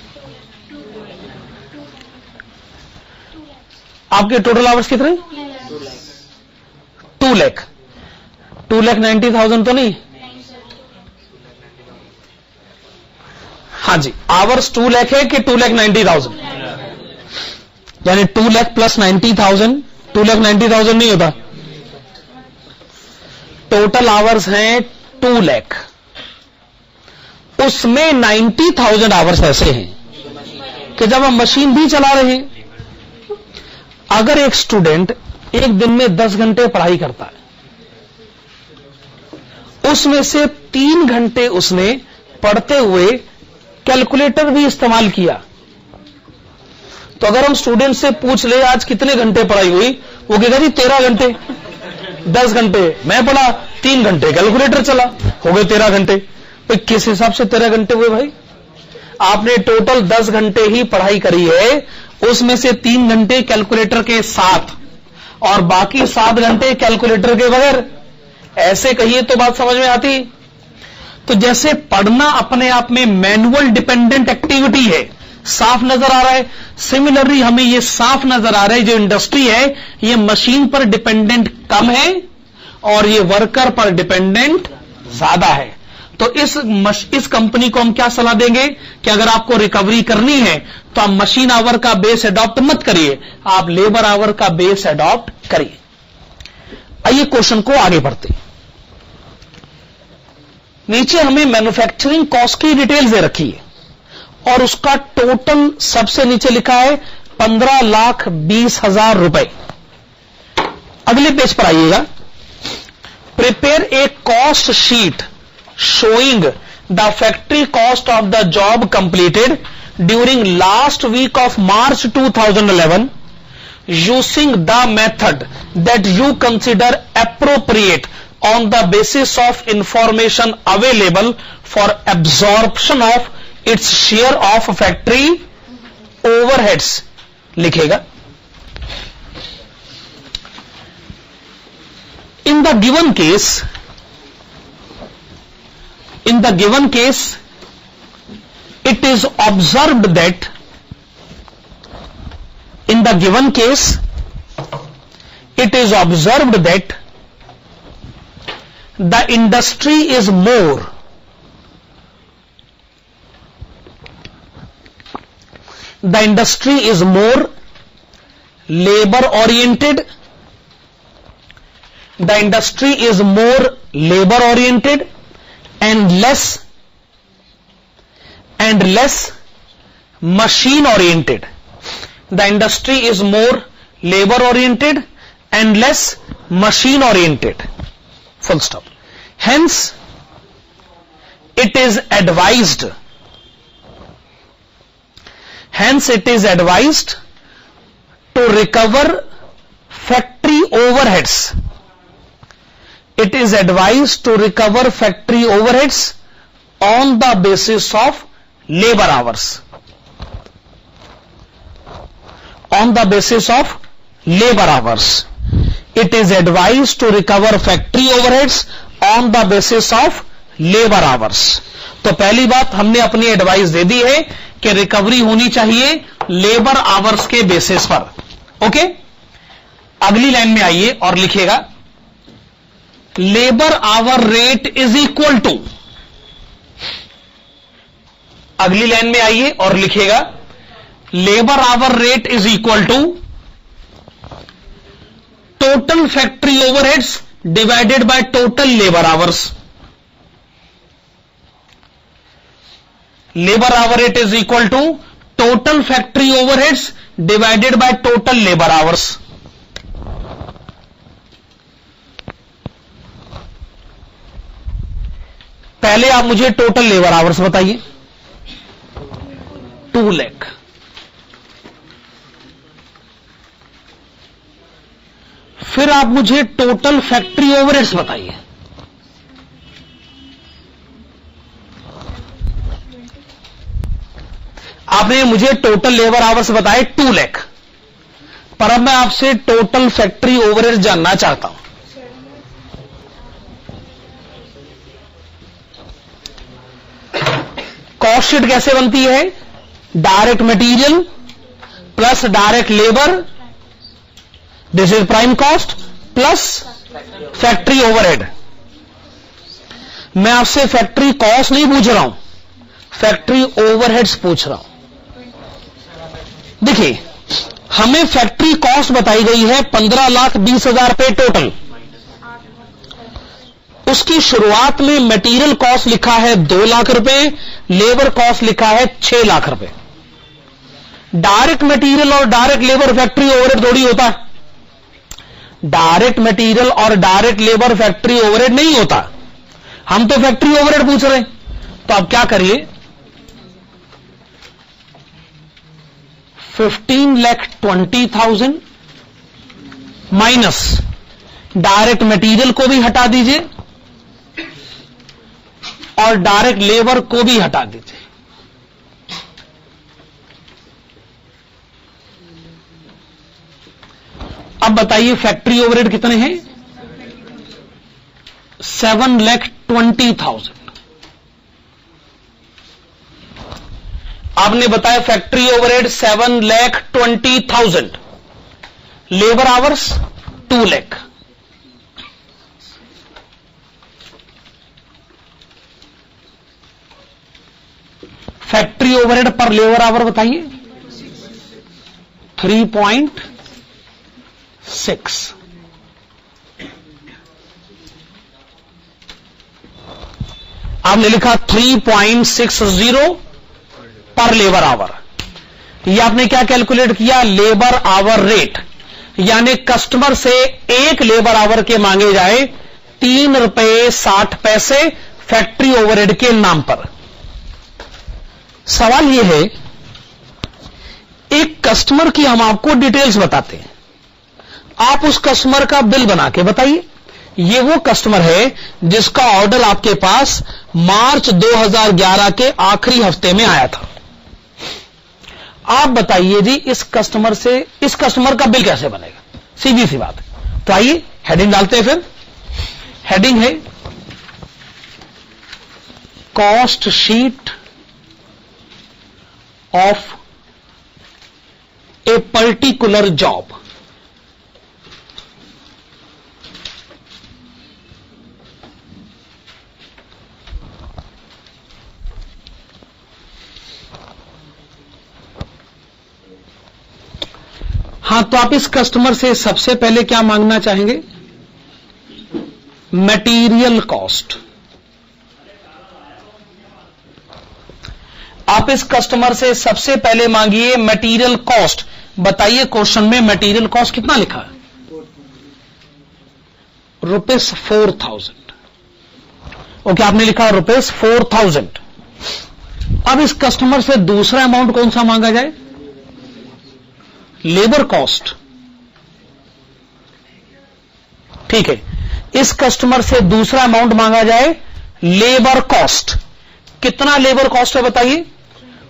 आपके टोटल आवर्स कितने? 2 लाख। 2,90,000 तो नहीं? हाँ जी, आवर्स 2 लाख है कि 2,90,000? यानी 2 लाख प्लस 90,000 2,90,000 नहीं होता। टोटल आवर्स हैं 2 लाख, उसमें 90,000 आवर्स ऐसे हैं कि जब हम मशीन भी चला रहे हैं। अगर एक स्टूडेंट एक दिन में 10 घंटे पढ़ाई करता है, उसमें से 3 घंटे उसने पढ़ते हुए कैलकुलेटर भी इस्तेमाल किया, तो अगर हम स्टूडेंट से पूछ ले आज कितने घंटे पढ़ाई हुई, वो कहेगा जी 13 घंटे। 10 घंटे मैं पढ़ा, 3 घंटे कैलकुलेटर चला, हो गए 13 घंटे। तो किस हिसाब से 13 घंटे हुए भाई? आपने टोटल 10 घंटे ही पढ़ाई करी है, उसमें से 3 घंटे कैलकुलेटर के साथ और बाकी 7 घंटे कैलकुलेटर के बगैर। ऐसे कहिए तो बात समझ में आती। तो जैसे पढ़ना अपने आप में मैनुअल डिपेंडेंट एक्टिविटी है, साफ नजर आ रहा है। सिमिलरली हमें यह साफ नजर आ रहा है जो इंडस्ट्री है ये मशीन पर डिपेंडेंट कम है और ये वर्कर पर डिपेंडेंट ज्यादा है। तो इस कंपनी को हम क्या सलाह देंगे कि अगर आपको रिकवरी करनी है तो आप मशीन आवर का बेस अडॉप्ट मत करिए, आप लेबर आवर का बेस अडॉप्ट करिए। आइए क्वेश्चन को आगे बढ़ते। नीचे हमें मैन्युफैक्चरिंग कॉस्ट की डिटेल्स दे रखी है और उसका टोटल सबसे नीचे लिखा है 15,20,000 रुपए। अगले पेज पर आइएगा। Prepare a cost sheet showing the factory cost of the job completed during last week of March 2011 using the method that you consider appropriate on the basis of information available for absorption of its share of factory overheads लिखेगा। In the given case, it is observed that the industry is more the industry is more labour oriented, the industry is more labour oriented and less machine oriented. The industry is more labor oriented and less machine oriented. Full stop. Hence, it is advised. Hence, it is advised to recover factory overheads. It is advised to recover factory overheads on the basis of labor hours. On the basis of labor hours. It is advised to recover factory overheads on the basis of labor hours. तो पहली बात हमने अपनी advice दे दी है कि recovery होनी चाहिए labour hours के बेसिस पर. ओके, अगली लाइन में आइए और लिखिएगा labour hour rate is equal to. अगली लाइन में आइए और लिखिएगा labour hour rate is equal to total factory overheads divided by total labour hours. Labour hour rate is equal to total factory overheads divided by total labour hours. पहले आप मुझे total labour hours बताइए. 2 लाख. फिर आप मुझे total factory overheads बताइए. आपने मुझे टोटल लेबर आवर्स बताए 2 लाख, पर अब मैं आपसे टोटल फैक्ट्री ओवरहेड्स जानना चाहता हूं. कॉस्ट शीट कैसे बनती है? Direct material plus direct labour, this is prime cost plus factory overhead. मैं आपसे फैक्ट्री कॉस्ट नहीं पूछ रहा हूं, फैक्ट्री ओवरहेड्स पूछ रहा हूं. देखिए, हमें फैक्ट्री कॉस्ट बताई गई है 15,20,000 रुपए टोटल. उसकी शुरुआत में मटेरियल कॉस्ट लिखा है 2 लाख रुपए, लेबर कॉस्ट लिखा है 6 लाख रुपए. डायरेक्ट मटेरियल और डायरेक्ट लेबर फैक्ट्री ओवरहेड थोड़ी होता है. डायरेक्ट मटेरियल और डायरेक्ट लेबर फैक्ट्री ओवरहेड नहीं होता. हम तो फैक्ट्री ओवरहेड पूछ रहे हैं. तो अब क्या करिए, 15,20,000 माइनस डायरेक्ट मटेरियल को भी हटा दीजिए और डायरेक्ट लेबर को भी हटा दीजिए. अब बताइए फैक्ट्री ओवरहेड कितने हैं? 7,20,000. आपने बताया factory overhead 7,20,000, labour hours 2 lakh. Factory overhead पर लेबर आवर बताइए 3.6. आपने लिखा 3.60 पर लेबर आवर. ये आपने क्या कैलकुलेट किया? Labour hour rate. यानी कस्टमर से एक लेबर आवर के मांगे जाए 3 रुपए 60 पैसे फैक्ट्री ओवरहेड के नाम पर. सवाल यह है, एक कस्टमर की हम आपको डिटेल्स बताते हैं, आप उस कस्टमर का बिल बना के बताइए. ये वो कस्टमर है जिसका ऑर्डर आपके पास मार्च 2011 के आखिरी हफ्ते में आया था. आप बताइए जी इस कस्टमर का बिल कैसे बनेगा? सीधी सी बात है. तो आइए हेडिंग डालते हैं. फिर हेडिंग है cost sheet of a particular job. हां, तो आप इस कस्टमर से सबसे पहले क्या मांगना चाहेंगे? Material cost. आप इस कस्टमर से सबसे पहले मांगिए मटेरियल कॉस्ट। बताइए क्वेश्चन में मटेरियल कॉस्ट कितना लिखा है? ₹4,000। ओके, आपने लिखा ₹4,000। अब इस कस्टमर से दूसरा अमाउंट कौन सा मांगा जाए? Labour cost. ठीक है, इस कस्टमर से दूसरा अमाउंट मांगा जाए लेबर कॉस्ट। कितना लेबर कॉस्ट है बताइए?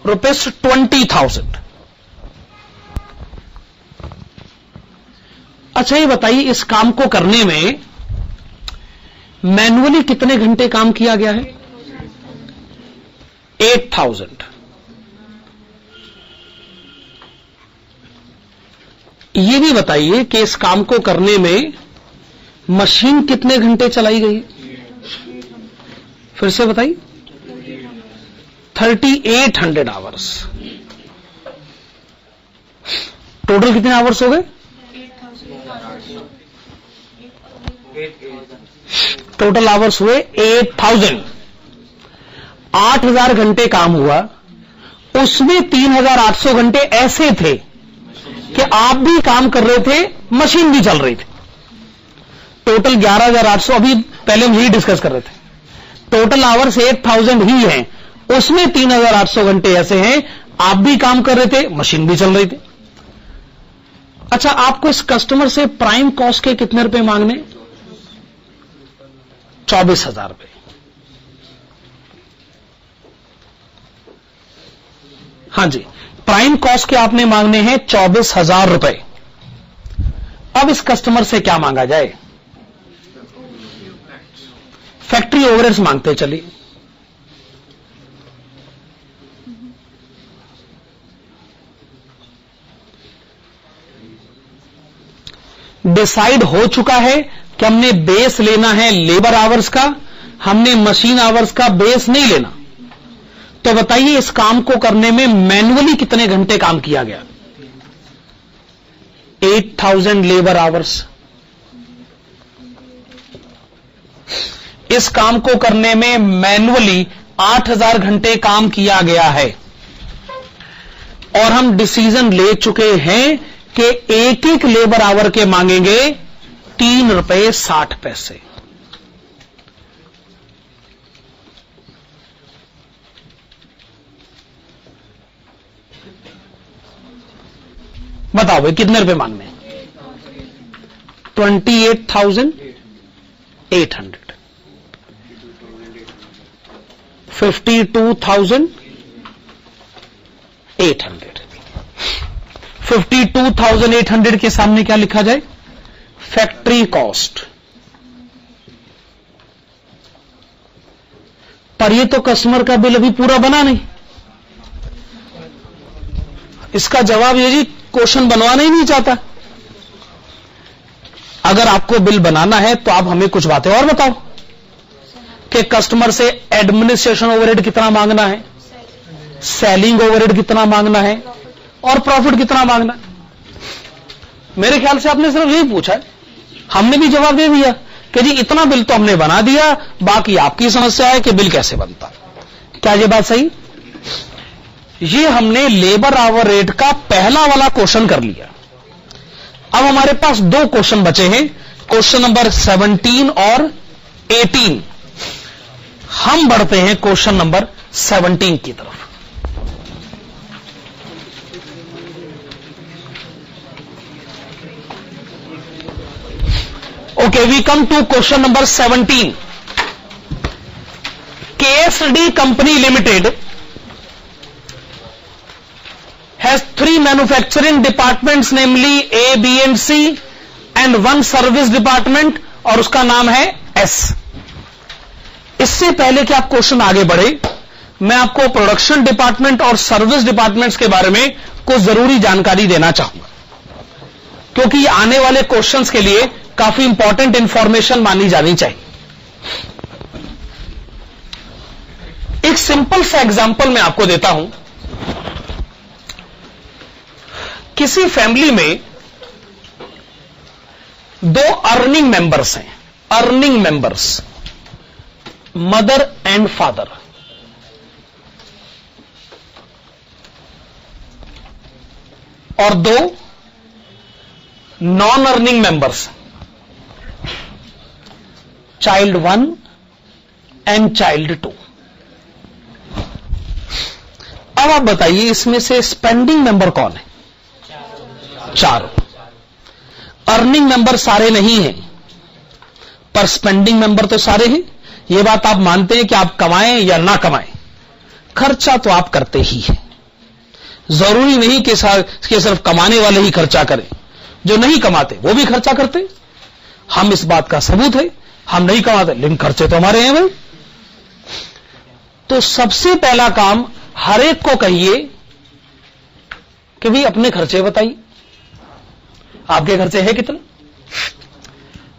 ₹20,000। अच्छा, ये बताइए इस काम को करने में मैन्युअली कितने घंटे काम किया गया है? 8,000। ये भी बताइए कि इस काम को करने में मशीन कितने घंटे चलाई गई? फिर से बताइए। 3800 आवर्स। टोटल कितने आवर्स हो गए? टोटल आवर्स हुए 8000। 8000 घंटे काम हुआ, उसमें 3800 घंटे ऐसे थे कि आप भी काम कर रहे थे, मशीन भी चल रही थी। टोटल 11800। अभी पहले हम यही डिस्कस कर रहे थे। टोटल आवर्स 8000 ही हैं, उसमें 3800 घंटे ऐसे हैं आप भी काम कर रहे थे, मशीन भी चल रही थी। अच्छा, आपको इस कस्टमर से प्राइम कॉस्ट के कितने रुपए मांगने? 24,000 रुपए। हां जी, प्राइम कॉस्ट के आपने मांगने हैं 24,000 रुपए। अब इस कस्टमर से क्या मांगा जाए? फैक्ट्री ओवरहेड्स मांगते चलिए। डिसाइड हो चुका है कि हमने बेस लेना है लेबर आवर्स का, हमने मशीन आवर्स का बेस नहीं लेना। तो बताइए इस काम को करने में मैन्युअली कितने घंटे काम किया गया? 8000 लेबर आवर्स। इस काम को करने में मैन्युअली 8000 घंटे काम किया गया है और हम डिसीजन ले चुके हैं कि एक एक लेबर आवर के मांगेंगे ₹3.60। बताओ भाई कितने रुपए मांगने? 28,800। 52,800। 52,800 के सामने क्या लिखा जाए? Factory cost. पर ये तो कस्टमर का बिल अभी पूरा बना नहीं। इसका जवाब ये जी क्वेश्चन बनवाना ही नहीं चाहता। अगर आपको बिल बनाना है तो आप हमें कुछ बातें और बताओ कि कस्टमर से एडमिनिस्ट्रेशन ओवरहेड कितना मांगना है, सेलिंग ओवरहेड कितना मांगना है और प्रॉफिट कितना मांगना है। मेरे ख्याल से आपने सिर्फ यही पूछा है, हमने भी जवाब दे दिया कि जी इतना बिल तो हमने बना दिया, बाकी आपकी समस्या है कि बिल कैसे बनता। क्या ये बात सही? ये हमने लेबर आवर रेट का पहला वाला क्वेश्चन कर लिया। अब हमारे पास दो क्वेश्चन बचे हैं, क्वेश्चन नंबर 17 और 18। हम बढ़ते हैं क्वेश्चन नंबर 17 की तरफ। Okay, we come to question number 17. KSD Company Limited has 3 manufacturing departments, namely A, B and C, and 1 service department, और उसका नाम है S. इससे पहले कि आप क्वेश्चन आगे बढ़े, मैं आपको प्रोडक्शन डिपार्टमेंट और सर्विस डिपार्टमेंट्स के बारे में कुछ जरूरी जानकारी देना चाहूंगा, क्योंकि आने वाले क्वेश्चंस के लिए काफी इंपॉर्टेंट इंफॉर्मेशन मानी जानी चाहिए। एक सिंपल सा एग्जांपल मैं आपको देता हूं। किसी फैमिली में अर्निंग मेंबर्स हैं, earning members, mother and father, और दो non earning members, child 1 and child 2। अब आप बताइए इसमें से स्पेंडिंग मेंबर कौन है? चारों। अर्निंग मेंबर सारे नहीं हैं, पर स्पेंडिंग मेंबर तो सारे हैं। यह बात आप मानते हैं कि आप कमाएं या ना कमाएं, खर्चा तो आप करते ही हैं। जरूरी नहीं कि सिर्फ कमाने वाले ही खर्चा करें, जो नहीं कमाते वो भी खर्चा करते। हम इस बात का सबूत है, हम नहीं कमाते लेकिन खर्चे तो हमारे हैं भाई। तो सबसे पहला काम हर एक को कहिए कि भाई अपने खर्चे बताइए, आपके खर्चे हैं कितने।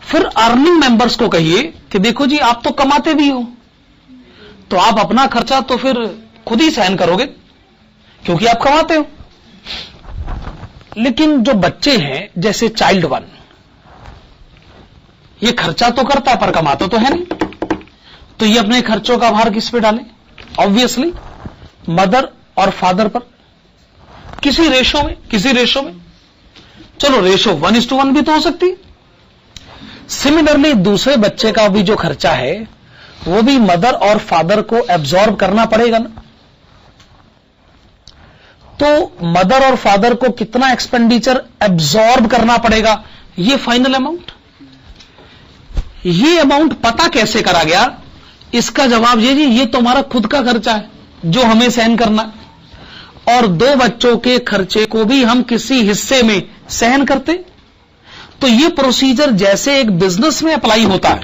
फिर अर्निंग मेंबर्स को कहिए कि देखो जी आप तो कमाते भी हो, तो आप अपना खर्चा तो फिर खुद ही सहन करोगे क्योंकि आप कमाते हो। लेकिन जो बच्चे हैं जैसे चाइल्ड 1, ये खर्चा तो करता है पर कमाता तो है नहीं, तो ये अपने खर्चों का भार किस पे डालें? ऑब्वियसली मदर और फादर पर, किसी रेशो में। चलो रेशो 1:1 भी तो हो सकती है। सिमिलरली दूसरे बच्चे का भी जो खर्चा है वो भी मदर और फादर को एब्जॉर्ब करना पड़ेगा ना। तो मदर और फादर को कितना एक्सपेंडिचर एब्जॉर्ब करना पड़ेगा, ये फाइनल अमाउंट। ये अमाउंट पता कैसे करा गया? इसका जवाब ये जी, ये तुम्हारा खुद का खर्चा है जो हमें सहन करना, और दो बच्चों के खर्चे को भी हम किसी हिस्से में सहन करते। तो ये प्रोसीजर जैसे एक बिजनेस में अप्लाई होता है,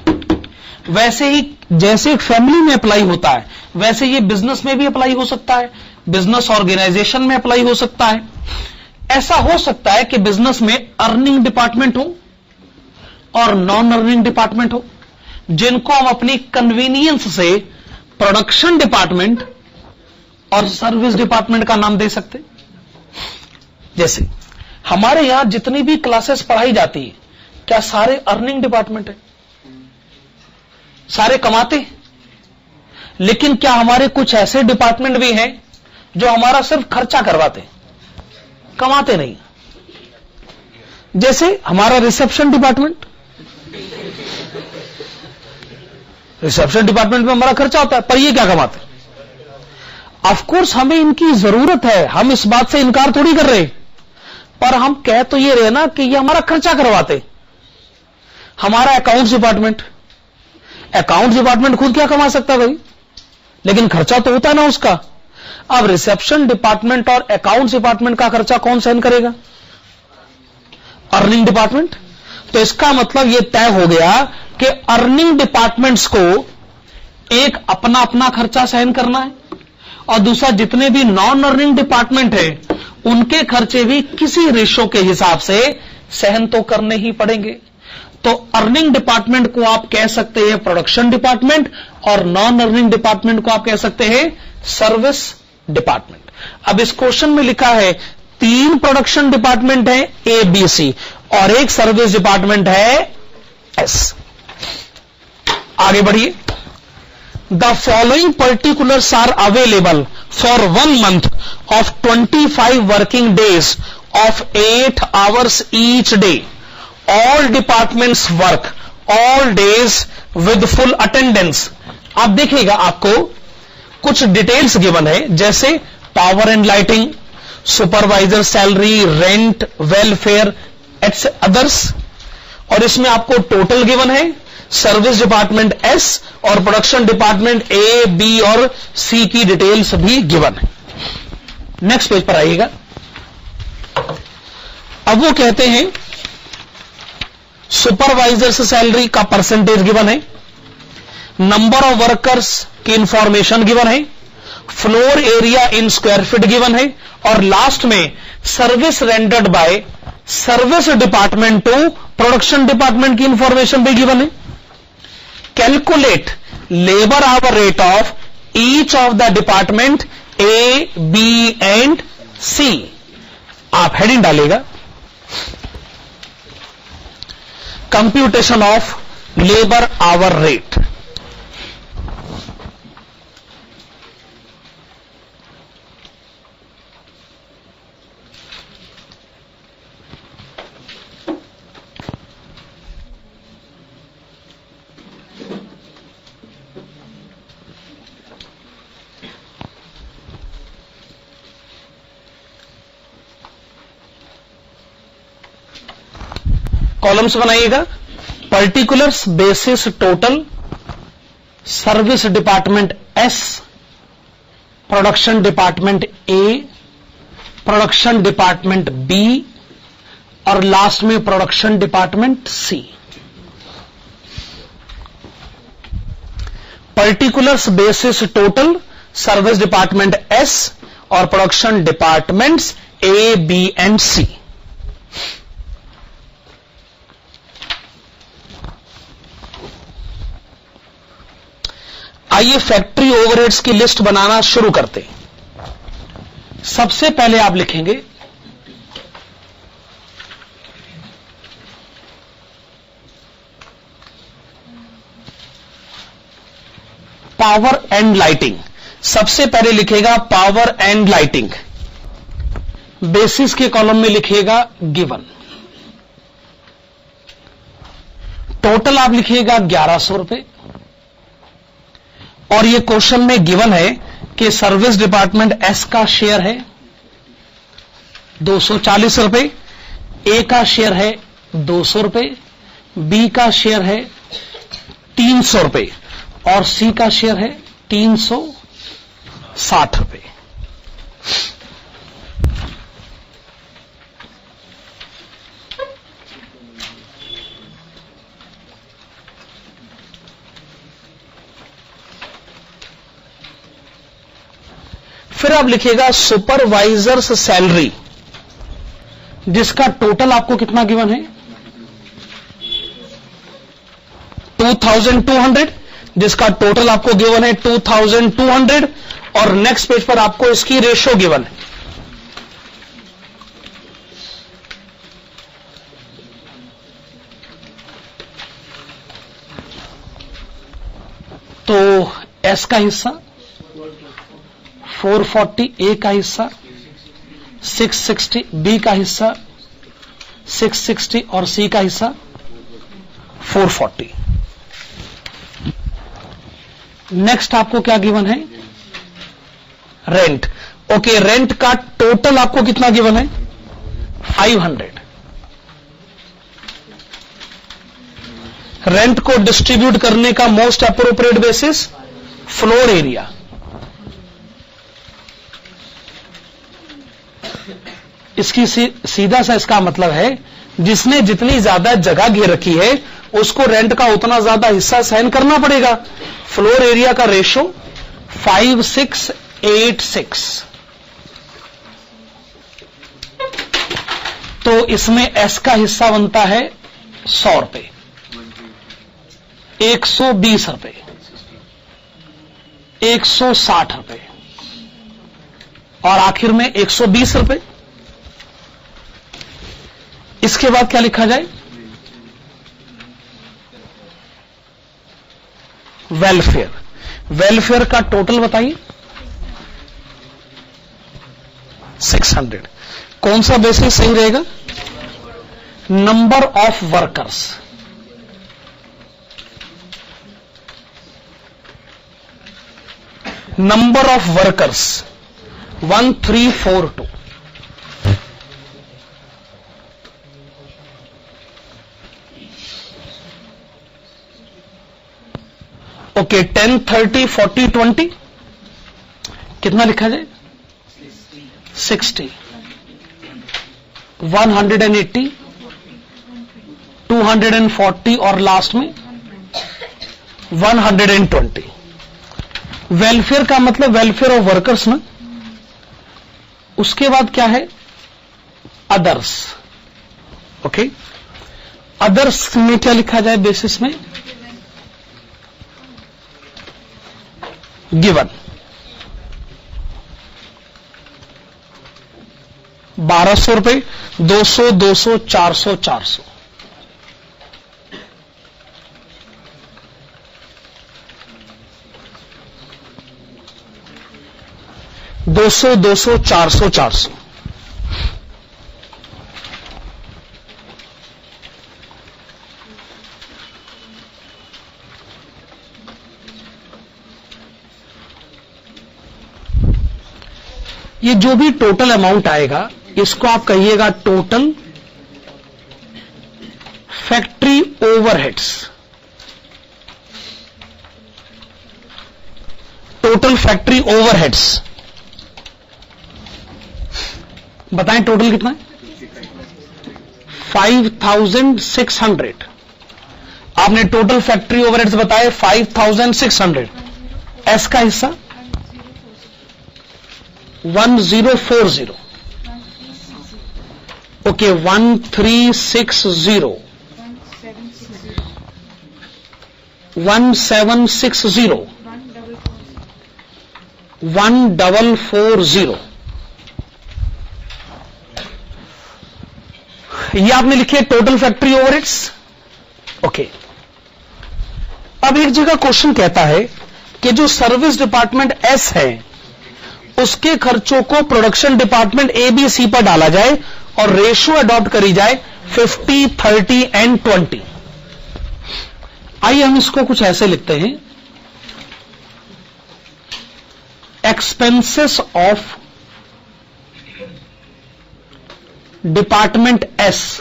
वैसे ही जैसे एक फैमिली में अप्लाई होता है, वैसे ये बिजनेस में भी अप्लाई हो सकता है, बिजनेस ऑर्गेनाइजेशन में अप्लाई हो सकता है। ऐसा हो सकता है कि बिजनेस में अर्निंग डिपार्टमेंट हो और नॉन अर्निंग डिपार्टमेंट हो, जिनको हम अपनी कन्वीनियंस से प्रोडक्शन डिपार्टमेंट और सर्विस डिपार्टमेंट का नाम दे सकते। जैसे हमारे यहां जितनी भी क्लासेस पढ़ाई जाती है, क्या सारे अर्निंग डिपार्टमेंट है? सारे कमाते? लेकिन क्या हमारे कुछ ऐसे डिपार्टमेंट भी हैं जो हमारा सिर्फ खर्चा करवाते, कमाते नहीं? जैसे हमारा रिसेप्शन डिपार्टमेंट, रिसेप्शन डिपार्टमेंट में हमारा खर्चा होता है, पर ये क्या कमाते? ऑफ कोर्स हमें इनकी जरूरत है, हम इस बात से इनकार थोड़ी कर रहे, पर हम कह तो ये रहे ना कि ये हमारा खर्चा करवाते। हमारा अकाउंट्स डिपार्टमेंट, अकाउंट्स डिपार्टमेंट खुद क्या कमा सकता है भाई, लेकिन खर्चा तो होता है ना उसका। अब रिसेप्शन डिपार्टमेंट और अकाउंट्स डिपार्टमेंट का खर्चा कौन सहन करेगा? Earning department. तो इसका मतलब यह तय हो गया कि अर्निंग डिपार्टमेंट्स को एक अपना अपना खर्चा सहन करना है, और दूसरा जितने भी नॉन अर्निंग डिपार्टमेंट है उनके खर्चे भी किसी रेशो के हिसाब से सहन तो करने ही पड़ेंगे। तो अर्निंग डिपार्टमेंट को आप कह सकते हैं प्रोडक्शन डिपार्टमेंट, और नॉन अर्निंग डिपार्टमेंट को आप कह सकते हैं सर्विस डिपार्टमेंट। अब इस क्वेश्चन में लिखा है 3 प्रोडक्शन डिपार्टमेंट है ABC और एक सर्विस डिपार्टमेंट है S। आगे बढ़िए। The following particulars are available for 1 month of 25 working days of 8 hours each day. All departments work all days with full attendance. आप देखिएगा आपको कुछ डिटेल्स गिवन है, जैसे power and lighting, supervisor salary, rent, welfare एट्स others, और इसमें आपको टोटल गिवन है। सर्विस डिपार्टमेंट S और प्रोडक्शन डिपार्टमेंट A, B और C की डिटेल्स भी गिवन है। नेक्स्ट पेज पर आइएगा। अब वो कहते हैं सुपरवाइजर से सैलरी का परसेंटेज गिवन है, नंबर ऑफ वर्कर्स की इंफॉर्मेशन गिवन है, floor area in square feet given है, और लास्ट में service rendered by service department to production department की इंफॉर्मेशन भी गिवन है। Calculate labour hour rate of each of the department A, B and C। आप heading डालेगा computation of labour hour rate. Columns बनाइएगा। Particulars basis total, service department S, production department A, production department B और last में production department C. Particulars basis total, service department S और production departments A, B and C. आइए factory overheads की list बनाना शुरू करते हैं। सबसे पहले आप लिखेंगे पावर एंड लाइटिंग। सबसे पहले लिखेगा पावर एंड लाइटिंग। बेसिस के कॉलम में लिखिएगा गिवन। टोटल आप लिखिएगा 1100 रुपए। और ये क्वेश्चन में गिवन है कि सर्विस डिपार्टमेंट एस का शेयर है 240 रुपए, ए का शेयर है 200 रुपए, बी का शेयर है 300 रुपए और सी का शेयर है 360 रुपए। फिर आप लिखिएगा सुपरवाइजर्स सैलरी, जिसका टोटल आपको कितना गिवन है 2200, जिसका टोटल आपको गिवन है 2200 और नेक्स्ट पेज पर आपको इसकी रेशो गिवन है। तो एस का हिस्सा 440, ए का हिस्सा 660, बी का हिस्सा 660 और सी का हिस्सा 440। नेक्स्ट आपको क्या गिवन है रेंट। ओके, रेंट का टोटल आपको कितना गिवन है 500। रेंट को डिस्ट्रीब्यूट करने का most appropriate basis floor area. इसकी सीधा सा इसका मतलब है जिसने जितनी ज्यादा जगह घेर रखी है उसको रेंट का उतना ज्यादा हिस्सा सहन करना पड़ेगा। फ्लोर एरिया का रेशो 5686। तो इसमें एस का हिस्सा बनता है 100 रुपए, 120 रुपए, 160 रुपए और आखिर में 120 रुपए। इसके बाद क्या लिखा जाए वेलफेयर। वेलफेयर का टोटल बताइए 600। कौन सा बेसिस सही रहेगा number of workers. Number of workers 1342। Okay 10, 30, 40, 20 कितना लिखा जाए 60, 180, 240 और लास्ट में 120। वेलफेयर का मतलब वेलफेयर ऑफ वर्कर्स ना। उसके बाद क्या है अदर्स। ओके, अदर्स में क्या लिखा जाए बेसिस में गिवन 1200 रुपए, 200, 200, 400, 400। 200, 200, 400, 400। ये जो भी टोटल अमाउंट आएगा इसको आप कहिएगा total factory overheads. Total factory overheads बताएं टोटल कितना है? 5600। आपने टोटल फैक्ट्री ओवरहेड्स बताए 5600। एस का हिस्सा 1040। ओके 1360, 1760, 1440। ये आपने लिखे टोटल फैक्ट्री ओवरहेड्स। ओके, अब एक जगह क्वेश्चन कहता है कि जो सर्विस डिपार्टमेंट एस है उसके खर्चों को production department A B C पर डाला जाए और रेशियो अडॉप्ट करी जाए 50, 30 एंड 20। आइए हम इसको कुछ ऐसे लिखते हैं, expenses of department S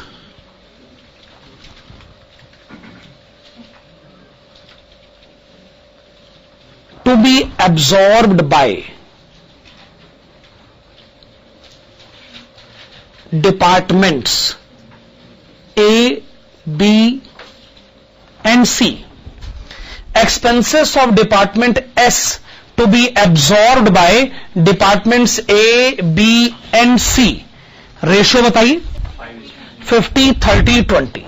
to be absorbed by departments A, B and C. Expenses of department S to be absorbed by departments A, B and C. Ratio बताइए 50, 30, 20।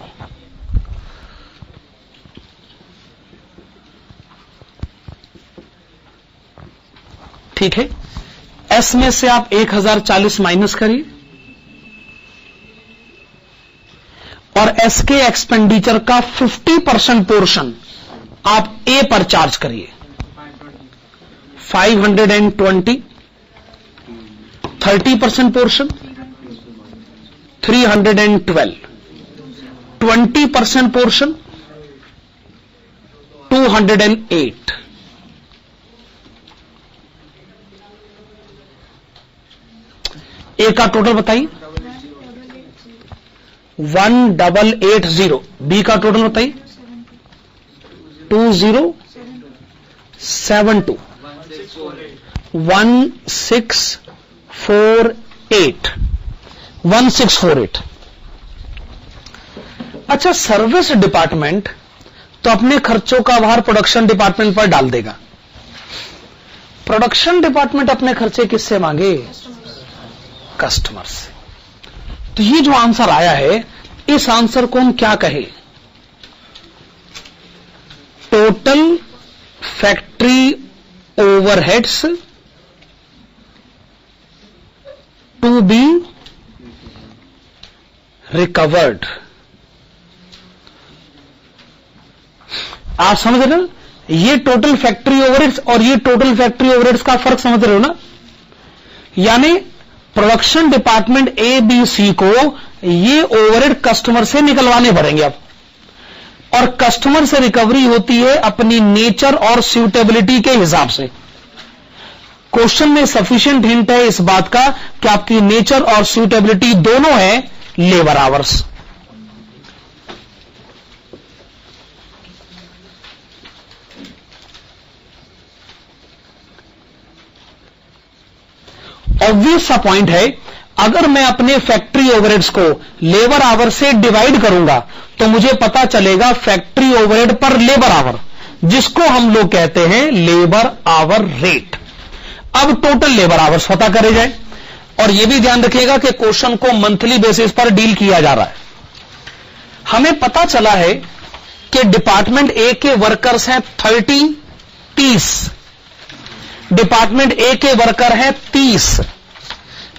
ठीक है, एस में से आप 1040 माइनस करिए और एस के एक्सपेंडिचर का 50% पोर्शन आप ए पर चार्ज करिए 520। 30% पोर्शन 312। 20% पोर्शन 208। ए का टोटल बताइए 1880। बी का टोटल बताइए 2072। 1648। अच्छा, सर्विस डिपार्टमेंट तो अपने खर्चों का भार प्रोडक्शन डिपार्टमेंट पर डाल देगा। प्रोडक्शन डिपार्टमेंट अपने खर्चे किससे मांगे? कस्टमर से। तो ये जो आंसर आया है इस आंसर को हम क्या कहें? Total factory overheads to be recovered. आप समझ रहे हो? ये टोटल फैक्ट्री ओवरहेड्स और ये टोटल फैक्ट्री ओवरहेड्स का फर्क समझ रहे हो ना? यानी production department A B C को ये ओवरहेड कस्टमर से निकलवाने पड़ेंगे अब, और कस्टमर से रिकवरी होती है अपनी नेचर और सूटेबिलिटी के हिसाब से। क्वेश्चन में सफिशिएंट हिंट है इस बात का कि आपकी नेचर और सूटेबिलिटी दोनों है लेबर आवर्स। ऑब्वियस सा पॉइंट है, अगर मैं अपने फैक्ट्री ओवरहेड्स को लेबर आवर से डिवाइड करूंगा तो मुझे पता चलेगा फैक्ट्री ओवरहेड पर लेबर आवर, जिसको हम लोग कहते हैं लेबर आवर रेट। अब टोटल लेबर आवर्स पता करे जाए, और यह भी ध्यान रखिएगा कि क्वेश्चन को मंथली बेसिस पर डील किया जा रहा है। हमें पता चला है कि डिपार्टमेंट ए के वर्कर्स हैं 30। डिपार्टमेंट ए के वर्कर हैं 30।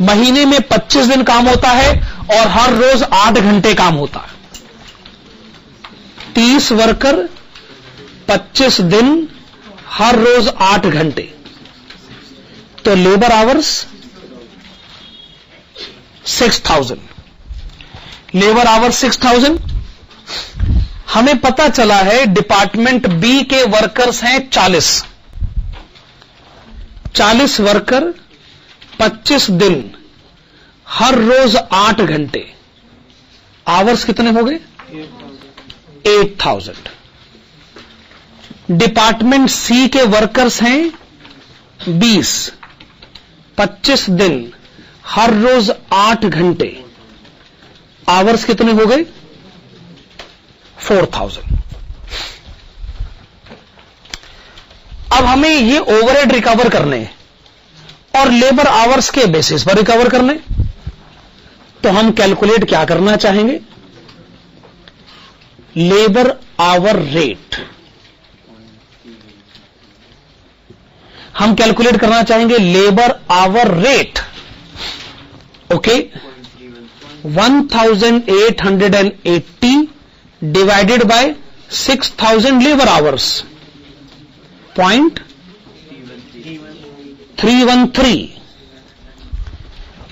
महीने में 25 दिन काम होता है और हर रोज 8 घंटे काम होता है। 30 वर्कर 25 दिन हर रोज 8 घंटे। तो लेबर आवर्स 6000, लेबर आवर्स 6000। हमें पता चला है डिपार्टमेंट बी के वर्कर्स हैं 40 वर्कर, 25 दिन, हर रोज 8 घंटे, आवर्स कितने हो गए? 8000। डिपार्टमेंट सी के वर्कर्स हैं 20, 25 दिन, हर रोज 8 घंटे, आवर्स कितने हो गए? 4000। अब हमें ये ओवरहेड रिकवर करने हैं और लेबर आवर्स के बेसिस पर रिकवर करने, तो हम कैलकुलेट क्या करना चाहेंगे? लेबर आवर रेट हम कैलकुलेट करना चाहेंगे, labour hour rate. Okay, 1880 divided by 6000 labour hours, 0.313.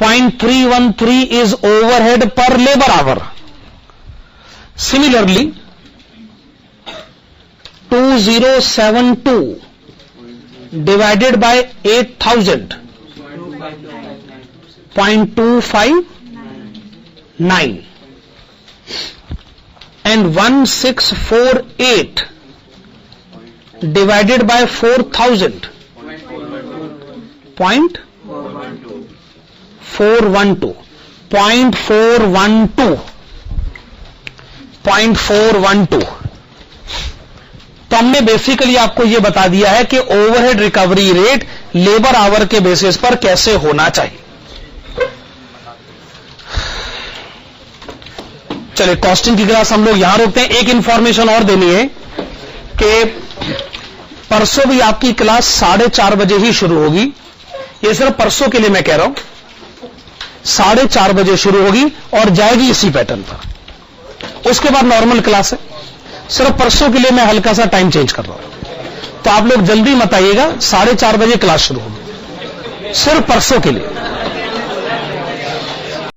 0.313 is overhead per labor hour. Similarly, 2072 divided by 8000, 0.259, and 1648 divided by 4000, 0.412. 0.412. तो हमने बेसिकली आपको यह बता दिया है कि overhead recovery rate labour our के बेसिस पर कैसे होना चाहिए। चलिए, कॉस्टिंग की क्लास हम लोग यहां रोकते हैं। एक इंफॉर्मेशन और देनी है कि परसों भी आपकी क्लास 4:30 बजे ही शुरू होगी। ये सिर्फ परसों के लिए मैं कह रहा हूं, 4:30 बजे शुरू होगी और जाएगी इसी पैटर्न पर। उसके बाद नॉर्मल क्लास है। सिर्फ परसों के लिए मैं हल्का सा टाइम चेंज कर रहा हूं, तो आप लोग जल्दी मत आइएगा। 4:30 बजे क्लास शुरू होगी, सिर्फ परसों के लिए।